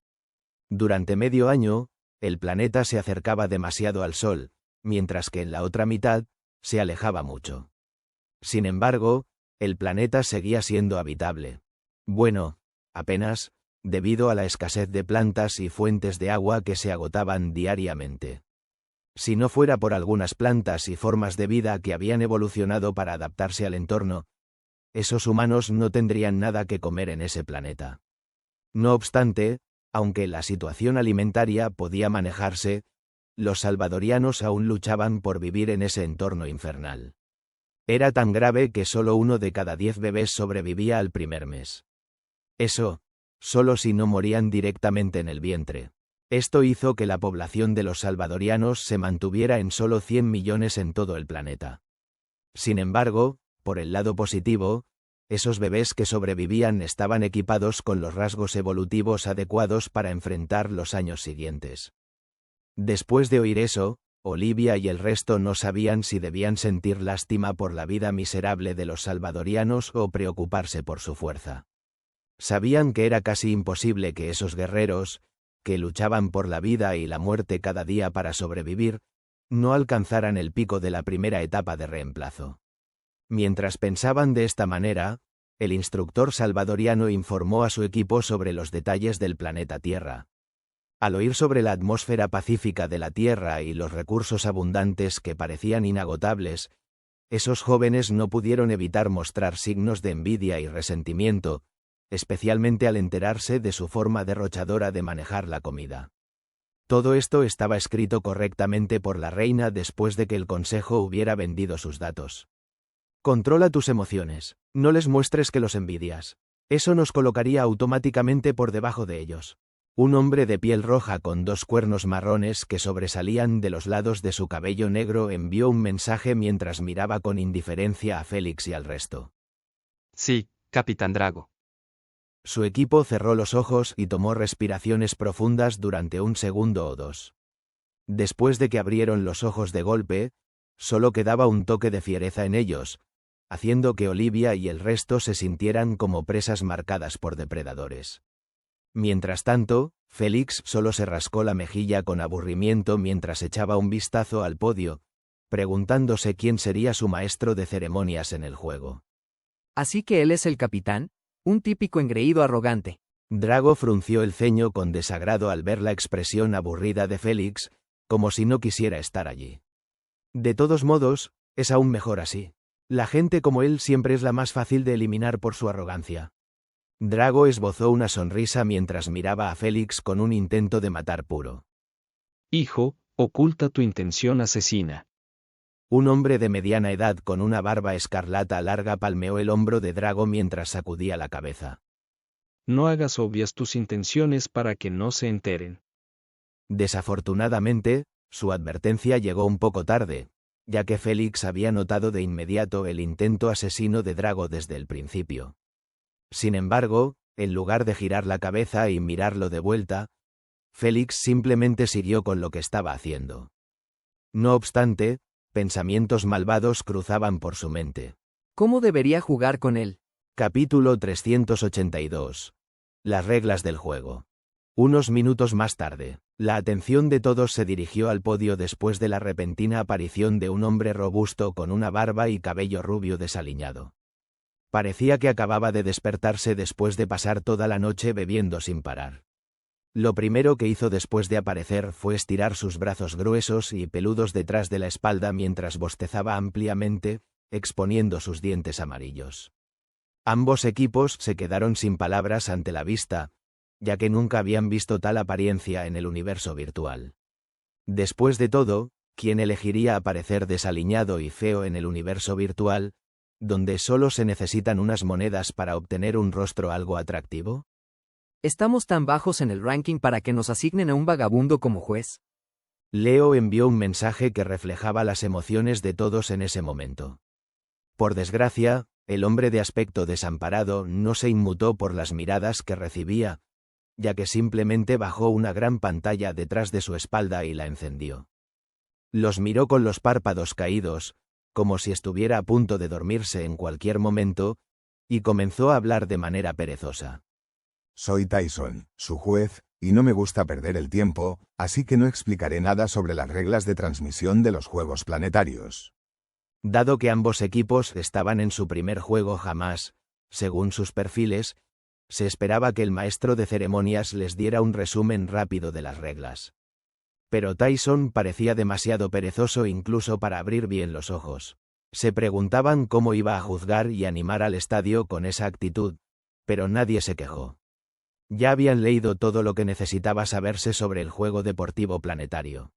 Durante medio año, el planeta se acercaba demasiado al Sol, mientras que en la otra mitad, se alejaba mucho. Sin embargo, el planeta seguía siendo habitable. Bueno, apenas, debido a la escasez de plantas y fuentes de agua que se agotaban diariamente. Si no fuera por algunas plantas y formas de vida que habían evolucionado para adaptarse al entorno, esos humanos no tendrían nada que comer en ese planeta. No obstante, aunque la situación alimentaria podía manejarse, los salvadorianos aún luchaban por vivir en ese entorno infernal. Era tan grave que solo 1 de cada 10 bebés sobrevivía al primer mes. Eso, solo si no morían directamente en el vientre. Esto hizo que la población de los salvadorianos se mantuviera en solo 100 millones en todo el planeta. Sin embargo, por el lado positivo, esos bebés que sobrevivían estaban equipados con los rasgos evolutivos adecuados para enfrentar los años siguientes. Después de oír eso, Olivia y el resto no sabían si debían sentir lástima por la vida miserable de los salvadorianos o preocuparse por su fuerza. Sabían que era casi imposible que esos guerreros, que luchaban por la vida y la muerte cada día para sobrevivir, no alcanzaran el pico de la primera etapa de reemplazo. Mientras pensaban de esta manera, el instructor salvadoriano informó a su equipo sobre los detalles del planeta Tierra. Al oír sobre la atmósfera pacífica de la Tierra y los recursos abundantes que parecían inagotables, esos jóvenes no pudieron evitar mostrar signos de envidia y resentimiento, especialmente al enterarse de su forma derrochadora de manejar la comida. Todo esto estaba escrito correctamente por la reina después de que el consejo hubiera vendido sus datos. Controla tus emociones, no les muestres que los envidias. Eso nos colocaría automáticamente por debajo de ellos. Un hombre de piel roja con 2 cuernos marrones que sobresalían de los lados de su cabello negro envió un mensaje mientras miraba con indiferencia a Félix y al resto. Sí, Capitán Drago. Su equipo cerró los ojos y tomó respiraciones profundas durante 1 segundo o 2. Después de que abrieron los ojos de golpe, solo quedaba un toque de fiereza en ellos, haciendo que Olivia y el resto se sintieran como presas marcadas por depredadores. Mientras tanto, Félix solo se rascó la mejilla con aburrimiento mientras echaba un vistazo al podio, preguntándose quién sería su maestro de ceremonias en el juego. ¿Así que él es el capitán? Un típico engreído arrogante. Drago frunció el ceño con desagrado al ver la expresión aburrida de Félix, como si no quisiera estar allí. De todos modos, es aún mejor así. La gente como él siempre es la más fácil de eliminar por su arrogancia. Drago esbozó una sonrisa mientras miraba a Félix con un intento de matar puro. Hijo, oculta tu intención asesina. Un hombre de mediana edad con una barba escarlata larga palmeó el hombro de Drago mientras sacudía la cabeza. No hagas obvias tus intenciones para que no se enteren. Desafortunadamente, su advertencia llegó un poco tarde, ya que Félix había notado de inmediato el intento asesino de Drago desde el principio. Sin embargo, en lugar de girar la cabeza y mirarlo de vuelta, Félix simplemente siguió con lo que estaba haciendo. No obstante, pensamientos malvados cruzaban por su mente. ¿Cómo debería jugar con él? Capítulo 382. Las reglas del juego. Unos minutos más tarde, la atención de todos se dirigió al podio después de la repentina aparición de un hombre robusto con una barba y cabello rubio desaliñado. Parecía que acababa de despertarse después de pasar toda la noche bebiendo sin parar. Lo primero que hizo después de aparecer fue estirar sus brazos gruesos y peludos detrás de la espalda mientras bostezaba ampliamente, exponiendo sus dientes amarillos. Ambos equipos se quedaron sin palabras ante la vista, ya que nunca habían visto tal apariencia en el universo virtual. Después de todo, ¿quién elegiría aparecer desaliñado y feo en el universo virtual, donde solo se necesitan unas monedas para obtener un rostro algo atractivo? ¿Estamos tan bajos en el ranking para que nos asignen a un vagabundo como juez? Leo envió un mensaje que reflejaba las emociones de todos en ese momento. Por desgracia, el hombre de aspecto desamparado no se inmutó por las miradas que recibía, ya que simplemente bajó una gran pantalla detrás de su espalda y la encendió. Los miró con los párpados caídos, como si estuviera a punto de dormirse en cualquier momento, y comenzó a hablar de manera perezosa. Soy Tyson, su juez, y no me gusta perder el tiempo, así que no explicaré nada sobre las reglas de transmisión de los juegos planetarios. Dado que ambos equipos estaban en su primer juego jamás, según sus perfiles, se esperaba que el maestro de ceremonias les diera un resumen rápido de las reglas. Pero Tyson parecía demasiado perezoso incluso para abrir bien los ojos. Se preguntaban cómo iba a juzgar y animar al estadio con esa actitud, pero nadie se quejó. Ya habían leído todo lo que necesitaba saberse sobre el juego deportivo planetario.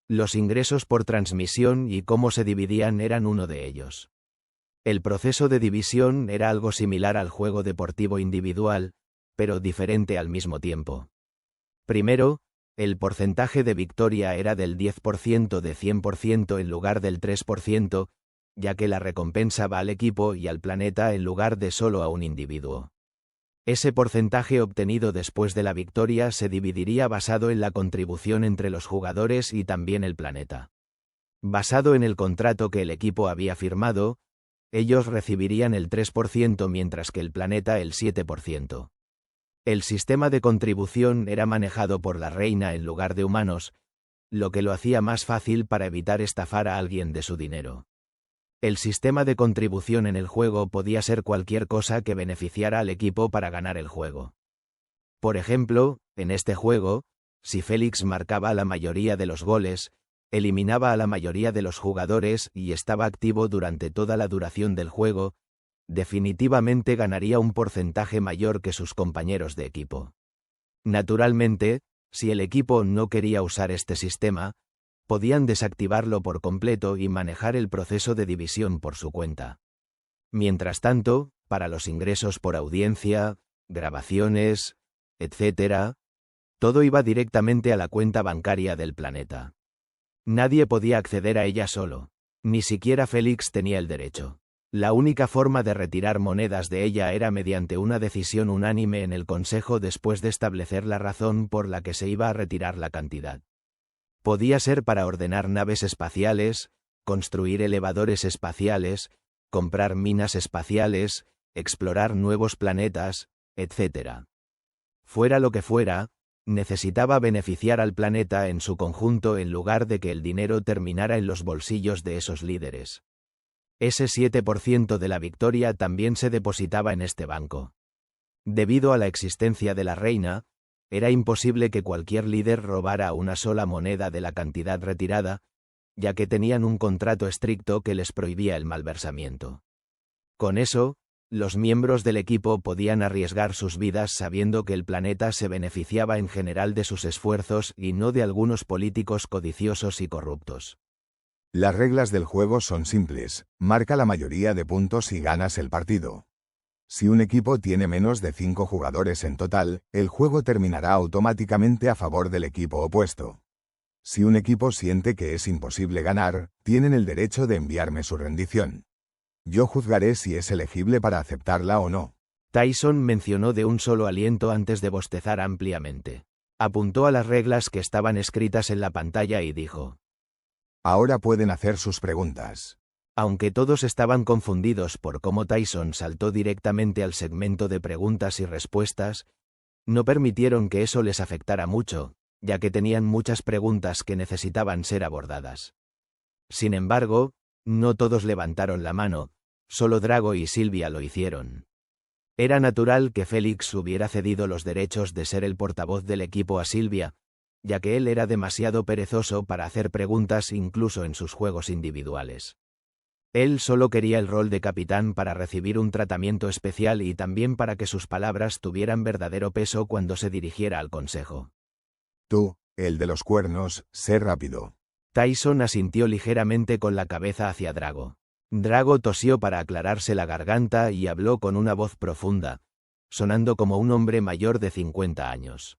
Los ingresos por transmisión y cómo se dividían eran uno de ellos. El proceso de división era algo similar al juego deportivo individual, pero diferente al mismo tiempo. Primero, el porcentaje de victoria era del 10% de 100% en lugar del 3%, ya que la recompensa va al equipo y al planeta en lugar de solo a un individuo. Ese porcentaje obtenido después de la victoria se dividiría basado en la contribución entre los jugadores y también el planeta. Basado en el contrato que el equipo había firmado, ellos recibirían el 3% mientras que el planeta el 7%. El sistema de contribución era manejado por la reina en lugar de humanos, lo que lo hacía más fácil para evitar estafar a alguien de su dinero. El sistema de contribución en el juego podía ser cualquier cosa que beneficiara al equipo para ganar el juego. Por ejemplo, en este juego, si Félix marcaba la mayoría de los goles, eliminaba a la mayoría de los jugadores y estaba activo durante toda la duración del juego, definitivamente ganaría un porcentaje mayor que sus compañeros de equipo. Naturalmente, si el equipo no quería usar este sistema, podían desactivarlo por completo y manejar el proceso de división por su cuenta. Mientras tanto, para los ingresos por audiencia, grabaciones, etc., todo iba directamente a la cuenta bancaria del planeta. Nadie podía acceder a ella solo, ni siquiera Félix tenía el derecho. La única forma de retirar monedas de ella era mediante una decisión unánime en el Consejo después de establecer la razón por la que se iba a retirar la cantidad. Podía ser para ordenar naves espaciales, construir elevadores espaciales, comprar minas espaciales, explorar nuevos planetas, etc. Fuera lo que fuera, necesitaba beneficiar al planeta en su conjunto en lugar de que el dinero terminara en los bolsillos de esos líderes. Ese 7% de la victoria también se depositaba en este banco. Debido a la existencia de la reina, era imposible que cualquier líder robara una sola moneda de la cantidad retirada, ya que tenían un contrato estricto que les prohibía el malversamiento. Con eso, los miembros del equipo podían arriesgar sus vidas sabiendo que el planeta se beneficiaba en general de sus esfuerzos y no de algunos políticos codiciosos y corruptos. Las reglas del juego son simples, marca la mayoría de puntos y ganas el partido. Si un equipo tiene menos de 5 jugadores en total, el juego terminará automáticamente a favor del equipo opuesto. Si un equipo siente que es imposible ganar, tienen el derecho de enviarme su rendición. Yo juzgaré si es elegible para aceptarla o no. Tyson mencionó de un solo aliento antes de bostezar ampliamente. Apuntó a las reglas que estaban escritas en la pantalla y dijo: Ahora pueden hacer sus preguntas. Aunque todos estaban confundidos por cómo Tyson saltó directamente al segmento de preguntas y respuestas, no permitieron que eso les afectara mucho, ya que tenían muchas preguntas que necesitaban ser abordadas. Sin embargo, no todos levantaron la mano, solo Drago y Sylvia lo hicieron. Era natural que Félix hubiera cedido los derechos de ser el portavoz del equipo a Sylvia, ya que él era demasiado perezoso para hacer preguntas incluso en sus juegos individuales. Él solo quería el rol de capitán para recibir un tratamiento especial y también para que sus palabras tuvieran verdadero peso cuando se dirigiera al consejo. Tú, el de los cuernos, sé rápido. Tyson asintió ligeramente con la cabeza hacia Drago. Drago tosió para aclararse la garganta y habló con una voz profunda, sonando como un hombre mayor de 50 años.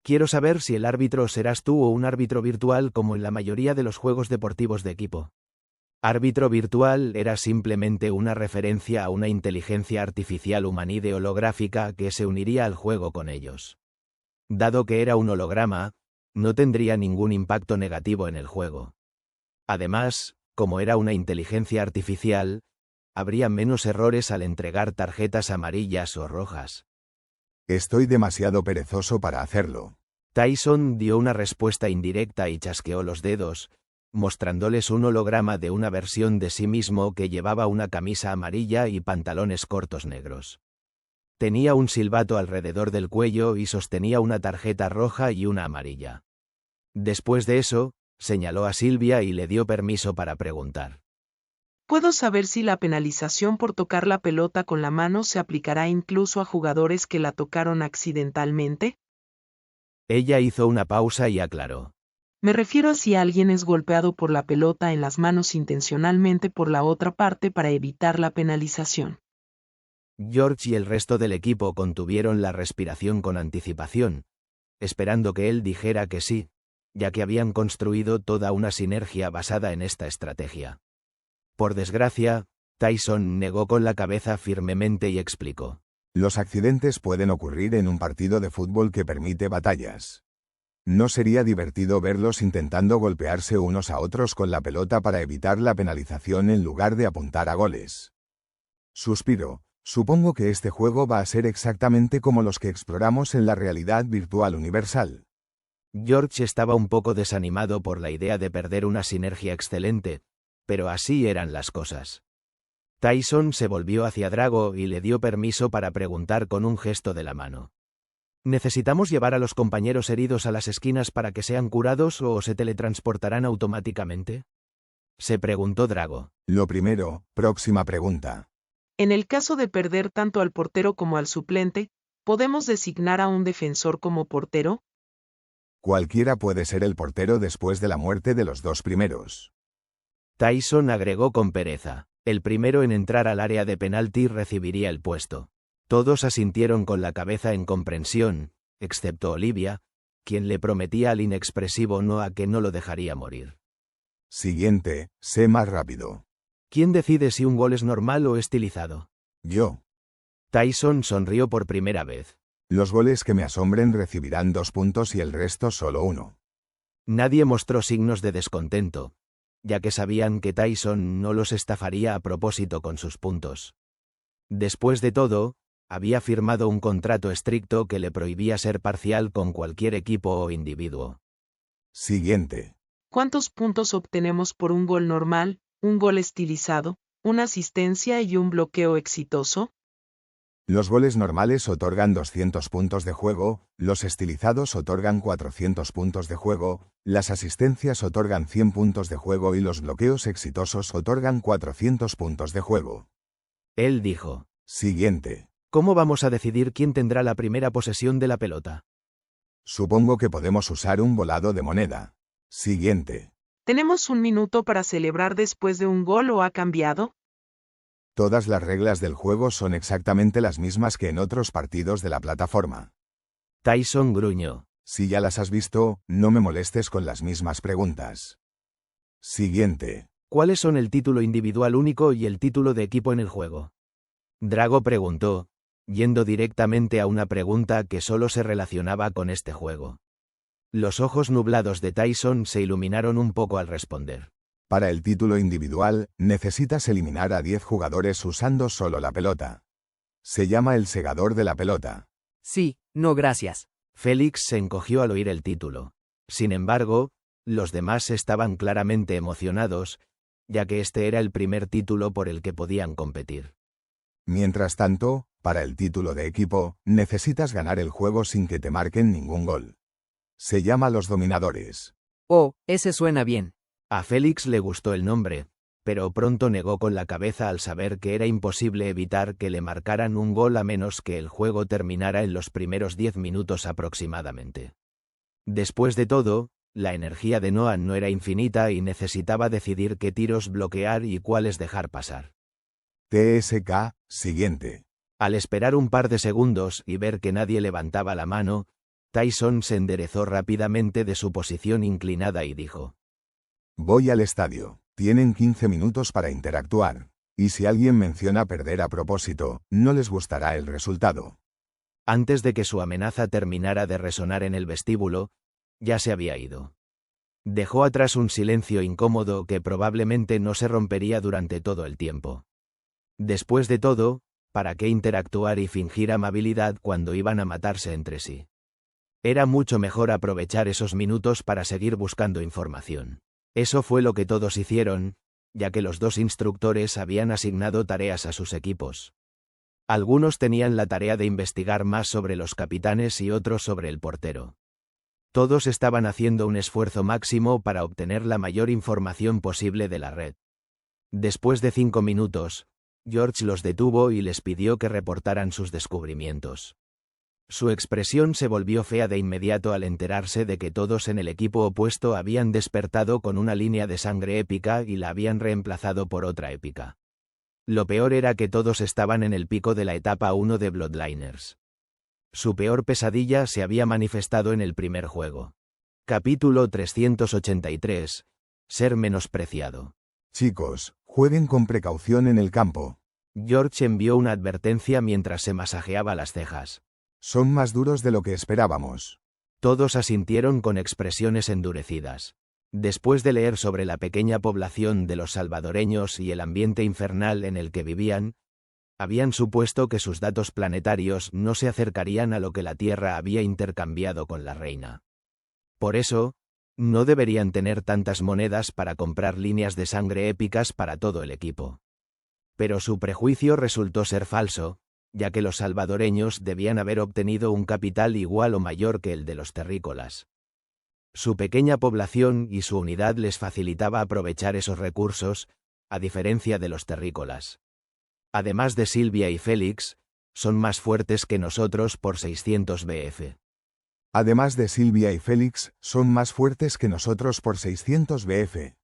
Quiero saber si el árbitro serás tú o un árbitro virtual como en la mayoría de los juegos deportivos de equipo. Árbitro virtual era simplemente una referencia a una inteligencia artificial humanoide holográfica que se uniría al juego con ellos. Dado que era un holograma, no tendría ningún impacto negativo en el juego. Además, como era una inteligencia artificial, habría menos errores al entregar tarjetas amarillas o rojas. Estoy demasiado perezoso para hacerlo. Tyson dio una respuesta indirecta y chasqueó los dedos, mostrándoles un holograma de una versión de sí mismo que llevaba una camisa amarilla y pantalones cortos negros. Tenía un silbato alrededor del cuello y sostenía una tarjeta roja y una amarilla. Después de eso, señaló a Silvia y le dio permiso para preguntar. ¿Puedo saber si la penalización por tocar la pelota con la mano se aplicará incluso a jugadores que la tocaron accidentalmente? Ella hizo una pausa y aclaró. Me refiero a si alguien es golpeado por la pelota en las manos intencionalmente por la otra parte para evitar la penalización. George y el resto del equipo contuvieron la respiración con anticipación, esperando que él dijera que sí, ya que habían construido toda una sinergia basada en esta estrategia. Por desgracia, Tyson negó con la cabeza firmemente y explicó. Los accidentes pueden ocurrir en un partido de fútbol que permite batallas. ¿No sería divertido verlos intentando golpearse unos a otros con la pelota para evitar la penalización en lugar de apuntar a goles? Suspiro. Supongo que este juego va a ser exactamente como los que exploramos en la realidad virtual universal. George estaba un poco desanimado por la idea de perder una sinergia excelente, pero así eran las cosas. Tyson se volvió hacia Drago y le dio permiso para preguntar con un gesto de la mano. ¿Necesitamos llevar a los compañeros heridos a las esquinas para que sean curados o se teletransportarán automáticamente? Se preguntó Drago. Lo primero, próxima pregunta. En el caso de perder tanto al portero como al suplente, ¿podemos designar a un defensor como portero? Cualquiera puede ser el portero después de la muerte de los dos primeros. Tyson agregó con pereza. El primero en entrar al área de penalti recibiría el puesto. Todos asintieron con la cabeza en comprensión, excepto Olivia, quien le prometía al inexpresivo Noah que no lo dejaría morir. Siguiente, sé más rápido. ¿Quién decide si un gol es normal o estilizado? Yo. Tyson sonrió por primera vez. Los goles que me asombren recibirán 2 puntos y el resto solo 1. Nadie mostró signos de descontento, ya que sabían que Tyson no los estafaría a propósito con sus puntos. Después de todo, había firmado un contrato estricto que le prohibía ser parcial con cualquier equipo o individuo. Siguiente. ¿Cuántos puntos obtenemos por un gol normal, un gol estilizado, una asistencia y un bloqueo exitoso? Los goles normales otorgan 200 puntos de juego, los estilizados otorgan 400 puntos de juego, las asistencias otorgan 100 puntos de juego y los bloqueos exitosos otorgan 400 puntos de juego. Él dijo. Siguiente. ¿Cómo vamos a decidir quién tendrá la primera posesión de la pelota? Supongo que podemos usar un volado de moneda. Siguiente. ¿Tenemos un minuto para celebrar después de un gol o ha cambiado? Todas las reglas del juego son exactamente las mismas que en otros partidos de la plataforma. Tyson gruñó. Si ya las has visto, no me molestes con las mismas preguntas. Siguiente. ¿Cuáles son el título individual único y el título de equipo en el juego? Drago preguntó, yendo directamente a una pregunta que solo se relacionaba con este juego. Los ojos nublados de Tyson se iluminaron un poco al responder. Para el título individual, necesitas eliminar a 10 jugadores usando solo la pelota. Se llama el segador de la pelota. Sí, no gracias. Félix se encogió al oír el título. Sin embargo, los demás estaban claramente emocionados, ya que este era el primer título por el que podían competir. Mientras tanto, para el título de equipo, necesitas ganar el juego sin que te marquen ningún gol. Se llama los dominadores. Oh, ese suena bien. A Félix le gustó el nombre, pero pronto negó con la cabeza al saber que era imposible evitar que le marcaran un gol a menos que el juego terminara en los primeros 10 minutos aproximadamente. Después de todo, la energía de Noah no era infinita y necesitaba decidir qué tiros bloquear y cuáles dejar pasar. TSK, siguiente. Al esperar un par de segundos y ver que nadie levantaba la mano, Tyson se enderezó rápidamente de su posición inclinada y dijo: Voy al estadio. Tienen 15 minutos para interactuar. Y si alguien menciona perder a propósito, no les gustará el resultado. Antes de que su amenaza terminara de resonar en el vestíbulo, ya se había ido. Dejó atrás un silencio incómodo que probablemente no se rompería durante todo el tiempo. Después de todo, ¿para qué interactuar y fingir amabilidad cuando iban a matarse entre sí? Era mucho mejor aprovechar esos minutos para seguir buscando información. Eso fue lo que todos hicieron, ya que los dos instructores habían asignado tareas a sus equipos. Algunos tenían la tarea de investigar más sobre los capitanes y otros sobre el portero. Todos estaban haciendo un esfuerzo máximo para obtener la mayor información posible de la red. Después de 5 minutos, George los detuvo y les pidió que reportaran sus descubrimientos. Su expresión se volvió fea de inmediato al enterarse de que todos en el equipo opuesto habían despertado con una línea de sangre épica y la habían reemplazado por otra épica. Lo peor era que todos estaban en el pico de la etapa 1 de Bloodliners. Su peor pesadilla se había manifestado en el primer juego. Capítulo 383. Ser menospreciado. Chicos, jueguen con precaución en el campo. George envió una advertencia mientras se masajeaba las cejas. Son más duros de lo que esperábamos. Todos asintieron con expresiones endurecidas. Después de leer sobre la pequeña población de los salvadoreños y el ambiente infernal en el que vivían, habían supuesto que sus datos planetarios no se acercarían a lo que la Tierra había intercambiado con la reina. Por eso, no deberían tener tantas monedas para comprar líneas de sangre épicas para todo el equipo. Pero su prejuicio resultó ser falso, ya que los salvadoreños debían haber obtenido un capital igual o mayor que el de los terrícolas. Su pequeña población y su unidad les facilitaba aprovechar esos recursos, a diferencia de los terrícolas. Además de Sylvia y Félix, son más fuertes que nosotros por 600 BF. Además de Sylvia y Félix, son más fuertes que nosotros por 600 BF.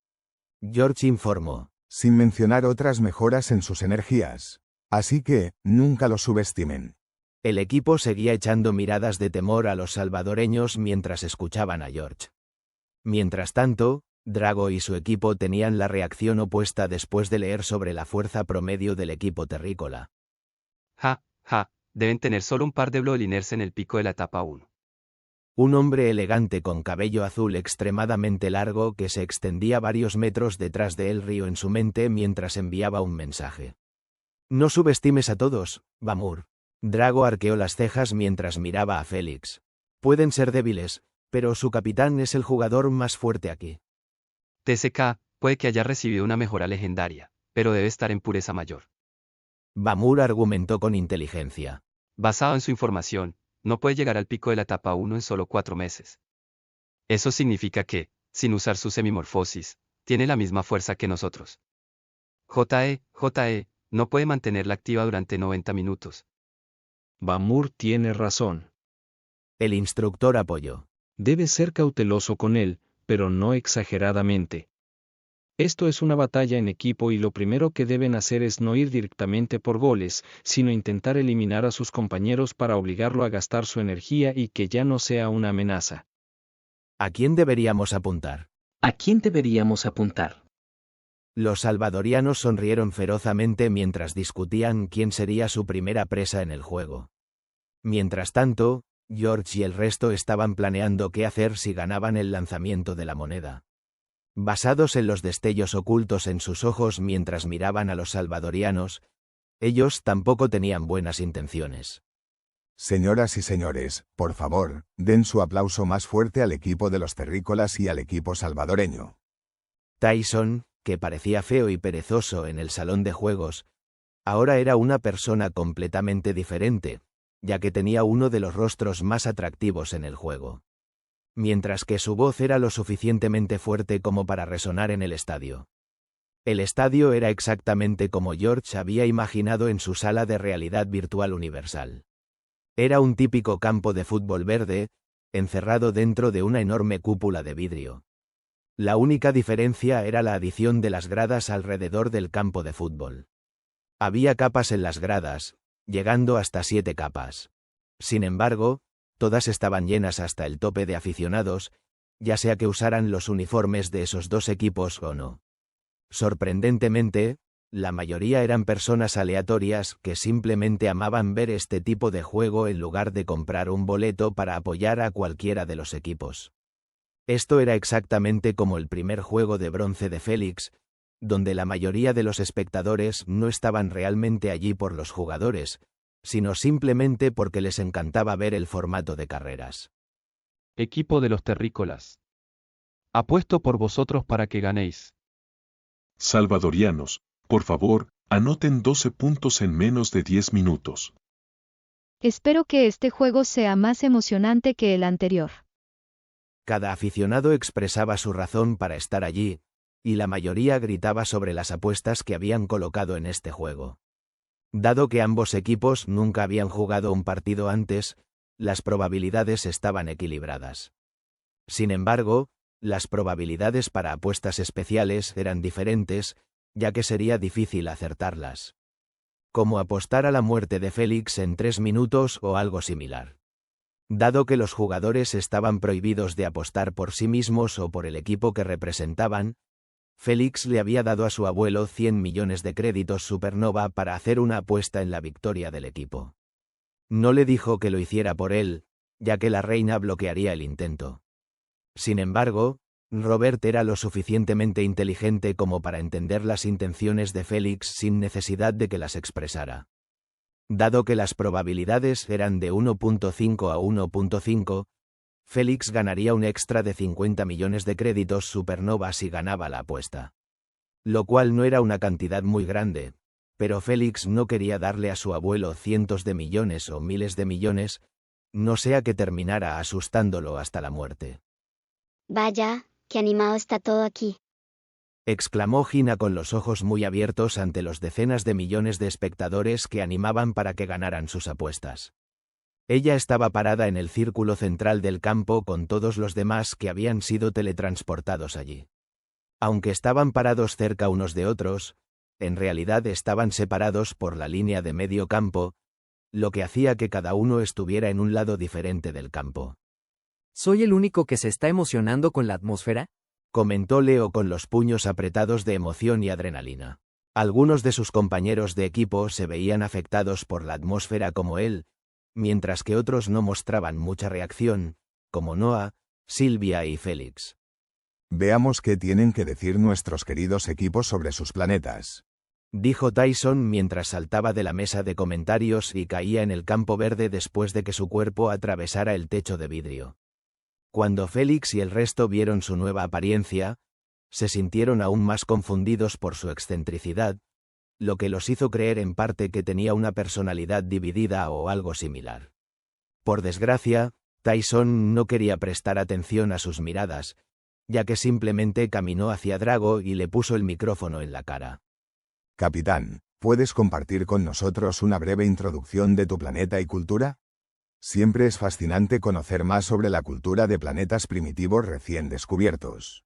George informó. Sin mencionar otras mejoras en sus energías. Así que, nunca los subestimen. El equipo seguía echando miradas de temor a los salvadoreños mientras escuchaban a George. Mientras tanto, Drago y su equipo tenían la reacción opuesta después de leer sobre la fuerza promedio del equipo terrícola. Deben tener solo un par de Bloodliners en el pico de la etapa 1. Un hombre elegante con cabello azul extremadamente largo que se extendía varios metros detrás de él rió en su mente mientras enviaba un mensaje. No subestimes a todos, Vamur. Drago arqueó las cejas mientras miraba a Félix. Pueden ser débiles, pero su capitán es el jugador más fuerte aquí. TSK, puede que haya recibido una mejora legendaria, pero debe estar en pureza mayor. Vamur argumentó con inteligencia. Basado en su información, no puede llegar al pico de la etapa 1 en solo 4 meses. Eso significa que, sin usar su semimorfosis, tiene la misma fuerza que nosotros. JE, no puede mantenerla activa durante 90 minutos. Vamur tiene razón. El instructor apoyó. Debe ser cauteloso con él, pero no exageradamente. Esto es una batalla en equipo y lo primero que deben hacer es no ir directamente por goles, sino intentar eliminar a sus compañeros para obligarlo a gastar su energía y que ya no sea una amenaza. ¿A quién deberíamos apuntar? ¿A quién deberíamos apuntar? Los salvadorianos sonrieron ferozamente mientras discutían quién sería su primera presa en el juego. Mientras tanto, George y el resto estaban planeando qué hacer si ganaban el lanzamiento de la moneda. Basados en los destellos ocultos en sus ojos mientras miraban a los salvadorianos, ellos tampoco tenían buenas intenciones. Señoras y señores, por favor, den su aplauso más fuerte al equipo de los terrícolas y al equipo salvadoreño. Tyson, que parecía feo y perezoso en el salón de juegos, ahora era una persona completamente diferente, ya que tenía uno de los rostros más atractivos en el juego. Mientras que su voz era lo suficientemente fuerte como para resonar en el estadio. El estadio era exactamente como George había imaginado en su sala de realidad virtual universal. Era un típico campo de fútbol verde, encerrado dentro de una enorme cúpula de vidrio. La única diferencia era la adición de las gradas alrededor del campo de fútbol. Había capas en las gradas, llegando hasta 7 capas. Sin embargo, Todas estaban llenas hasta el tope de aficionados, ya sea que usaran los uniformes de esos dos equipos o no. Sorprendentemente, la mayoría eran personas aleatorias que simplemente amaban ver este tipo de juego en lugar de comprar un boleto para apoyar a cualquiera de los equipos. Esto era exactamente como el primer juego de bronce de Félix, donde la mayoría de los espectadores no estaban realmente allí por los jugadores, sino simplemente porque les encantaba ver el formato de carreras. Equipo de los terrícolas. Apuesto por vosotros para que ganéis. Salvadorianos, por favor, anoten 12 puntos en menos de 10 minutos. Espero que este juego sea más emocionante que el anterior. Cada aficionado expresaba su razón para estar allí, y la mayoría gritaba sobre las apuestas que habían colocado en este juego. Dado que ambos equipos nunca habían jugado un partido antes, las probabilidades estaban equilibradas. Sin embargo, las probabilidades para apuestas especiales eran diferentes, ya que sería difícil acertarlas. Como apostar a la muerte de Félix en 3 minutos o algo similar. Dado que los jugadores estaban prohibidos de apostar por sí mismos o por el equipo que representaban, Félix le había dado a su abuelo 100 millones de créditos Supernova para hacer una apuesta en la victoria del equipo. No le dijo que lo hiciera por él, ya que la reina bloquearía el intento. Sin embargo, Robert era lo suficientemente inteligente como para entender las intenciones de Félix sin necesidad de que las expresara. Dado que las probabilidades eran de 1.5 a 1.5, Félix ganaría un extra de 50 millones de créditos Supernova si ganaba la apuesta. Lo cual no era una cantidad muy grande, pero Félix no quería darle a su abuelo cientos de millones o miles de millones, no sea que terminara asustándolo hasta la muerte. Vaya, qué animado está todo aquí. Exclamó Gina con los ojos muy abiertos ante los decenas de millones de espectadores que animaban para que ganaran sus apuestas. Ella estaba parada en el círculo central del campo con todos los demás que habían sido teletransportados allí. Aunque estaban parados cerca unos de otros, en realidad estaban separados por la línea de medio campo, lo que hacía que cada uno estuviera en un lado diferente del campo. ¿Soy el único que se está emocionando con la atmósfera?, comentó Leo con los puños apretados de emoción y adrenalina. Algunos de sus compañeros de equipo se veían afectados por la atmósfera como él, mientras que otros no mostraban mucha reacción, como Noah, Silvia y Félix. Veamos qué tienen que decir nuestros queridos equipos sobre sus planetas. Dijo Tyson mientras saltaba de la mesa de comentarios y caía en el campo verde después de que su cuerpo atravesara el techo de vidrio. Cuando Félix y el resto vieron su nueva apariencia, se sintieron aún más confundidos por su excentricidad, lo que los hizo creer en parte que tenía una personalidad dividida o algo similar. Por desgracia, Tyson no quería prestar atención a sus miradas, ya que simplemente caminó hacia Drago y le puso el micrófono en la cara. Capitán, ¿puedes compartir con nosotros una breve introducción de tu planeta y cultura? Siempre es fascinante conocer más sobre la cultura de planetas primitivos recién descubiertos.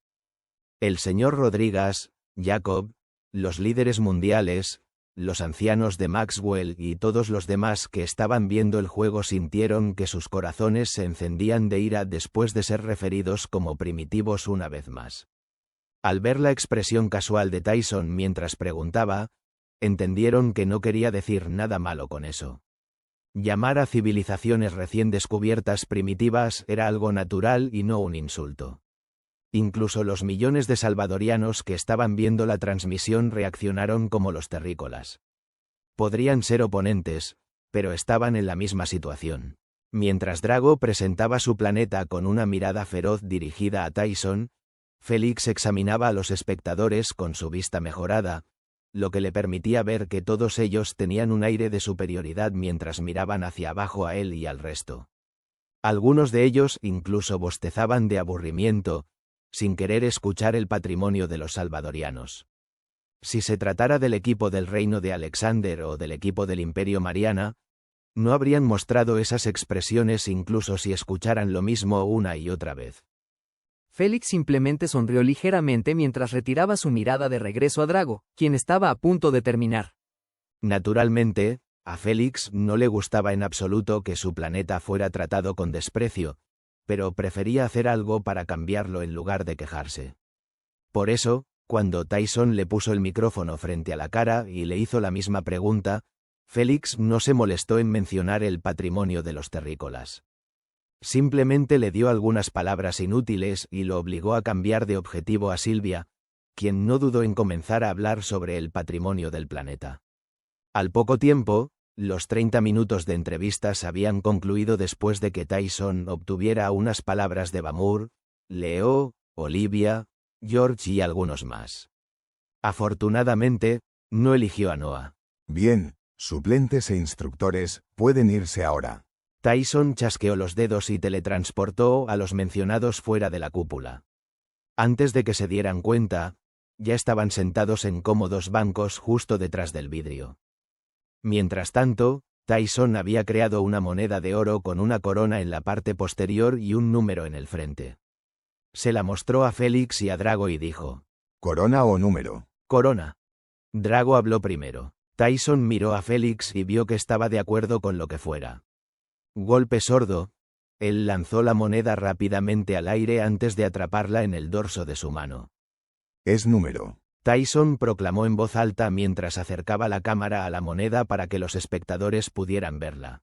El señor Rodríguez, Jacob, los líderes mundiales, los ancianos de Maxwell y todos los demás que estaban viendo el juego sintieron que sus corazones se encendían de ira después de ser referidos como primitivos una vez más. Al ver la expresión casual de Tyson mientras preguntaba, entendieron que no quería decir nada malo con eso. Llamar a civilizaciones recién descubiertas primitivas era algo natural y no un insulto. Incluso los millones de salvadorianos que estaban viendo la transmisión reaccionaron como los terrícolas. Podrían ser oponentes, pero estaban en la misma situación. Mientras Drago presentaba su planeta con una mirada feroz dirigida a Tyson, Félix examinaba a los espectadores con su vista mejorada, lo que le permitía ver que todos ellos tenían un aire de superioridad mientras miraban hacia abajo a él y al resto. Algunos de ellos incluso bostezaban de aburrimiento, sin querer escuchar el patrimonio de los salvadorianos. Si se tratara del equipo del reino de Alexander o del equipo del Imperio Mariana, no habrían mostrado esas expresiones incluso si escucharan lo mismo una y otra vez. Félix simplemente sonrió ligeramente mientras retiraba su mirada de regreso a Drago, quien estaba a punto de terminar. Naturalmente, A Félix no le gustaba en absoluto que su planeta fuera tratado con desprecio, pero prefería hacer algo para cambiarlo en lugar de quejarse. Por eso, cuando Tyson le puso el micrófono frente a la cara y le hizo la misma pregunta, Félix no se molestó en mencionar el patrimonio de los terrícolas. Simplemente le dio algunas palabras inútiles y lo obligó a cambiar de objetivo a Silvia, quien no dudó en comenzar a hablar sobre el patrimonio del planeta. Al poco tiempo, los 30 minutos de entrevistas habían concluido después de que Tyson obtuviera unas palabras de Vamur, Leo, Olivia, George y algunos más. Afortunadamente, no eligió a Noah. Bien, suplentes e instructores, pueden irse ahora. Tyson chasqueó los dedos y teletransportó a los mencionados fuera de la cúpula. Antes de que se dieran cuenta, ya estaban sentados en cómodos bancos justo detrás del vidrio. Mientras tanto, Tyson había creado una moneda de oro con una corona en la parte posterior y un número en el frente. Se la mostró a Félix y a Drago y dijo: ¿Corona o número? Corona. Drago habló primero. Tyson miró a Félix y vio que estaba de acuerdo con lo que fuera. Golpe sordo, él lanzó la moneda rápidamente al aire antes de atraparla en el dorso de su mano. Es número. Tyson proclamó en voz alta mientras acercaba la cámara a la moneda para que los espectadores pudieran verla.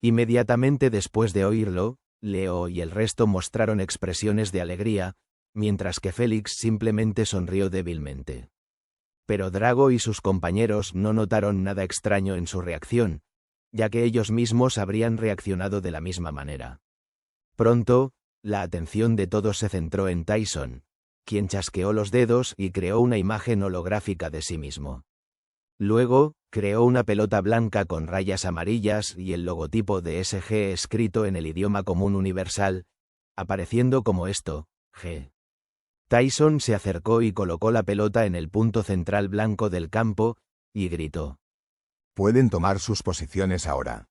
Inmediatamente después de oírlo, Leo y el resto mostraron expresiones de alegría, mientras que Félix simplemente sonrió débilmente. Pero Drago y sus compañeros no notaron nada extraño en su reacción, ya que ellos mismos habrían reaccionado de la misma manera. Pronto, la atención de todos se centró en Tyson, quien chasqueó los dedos y creó una imagen holográfica de sí mismo. Luego, creó una pelota blanca con rayas amarillas y el logotipo de SG escrito en el idioma común universal, apareciendo como esto, G. Tyson se acercó y colocó la pelota en el punto central blanco del campo, y gritó: Pueden tomar sus posiciones ahora.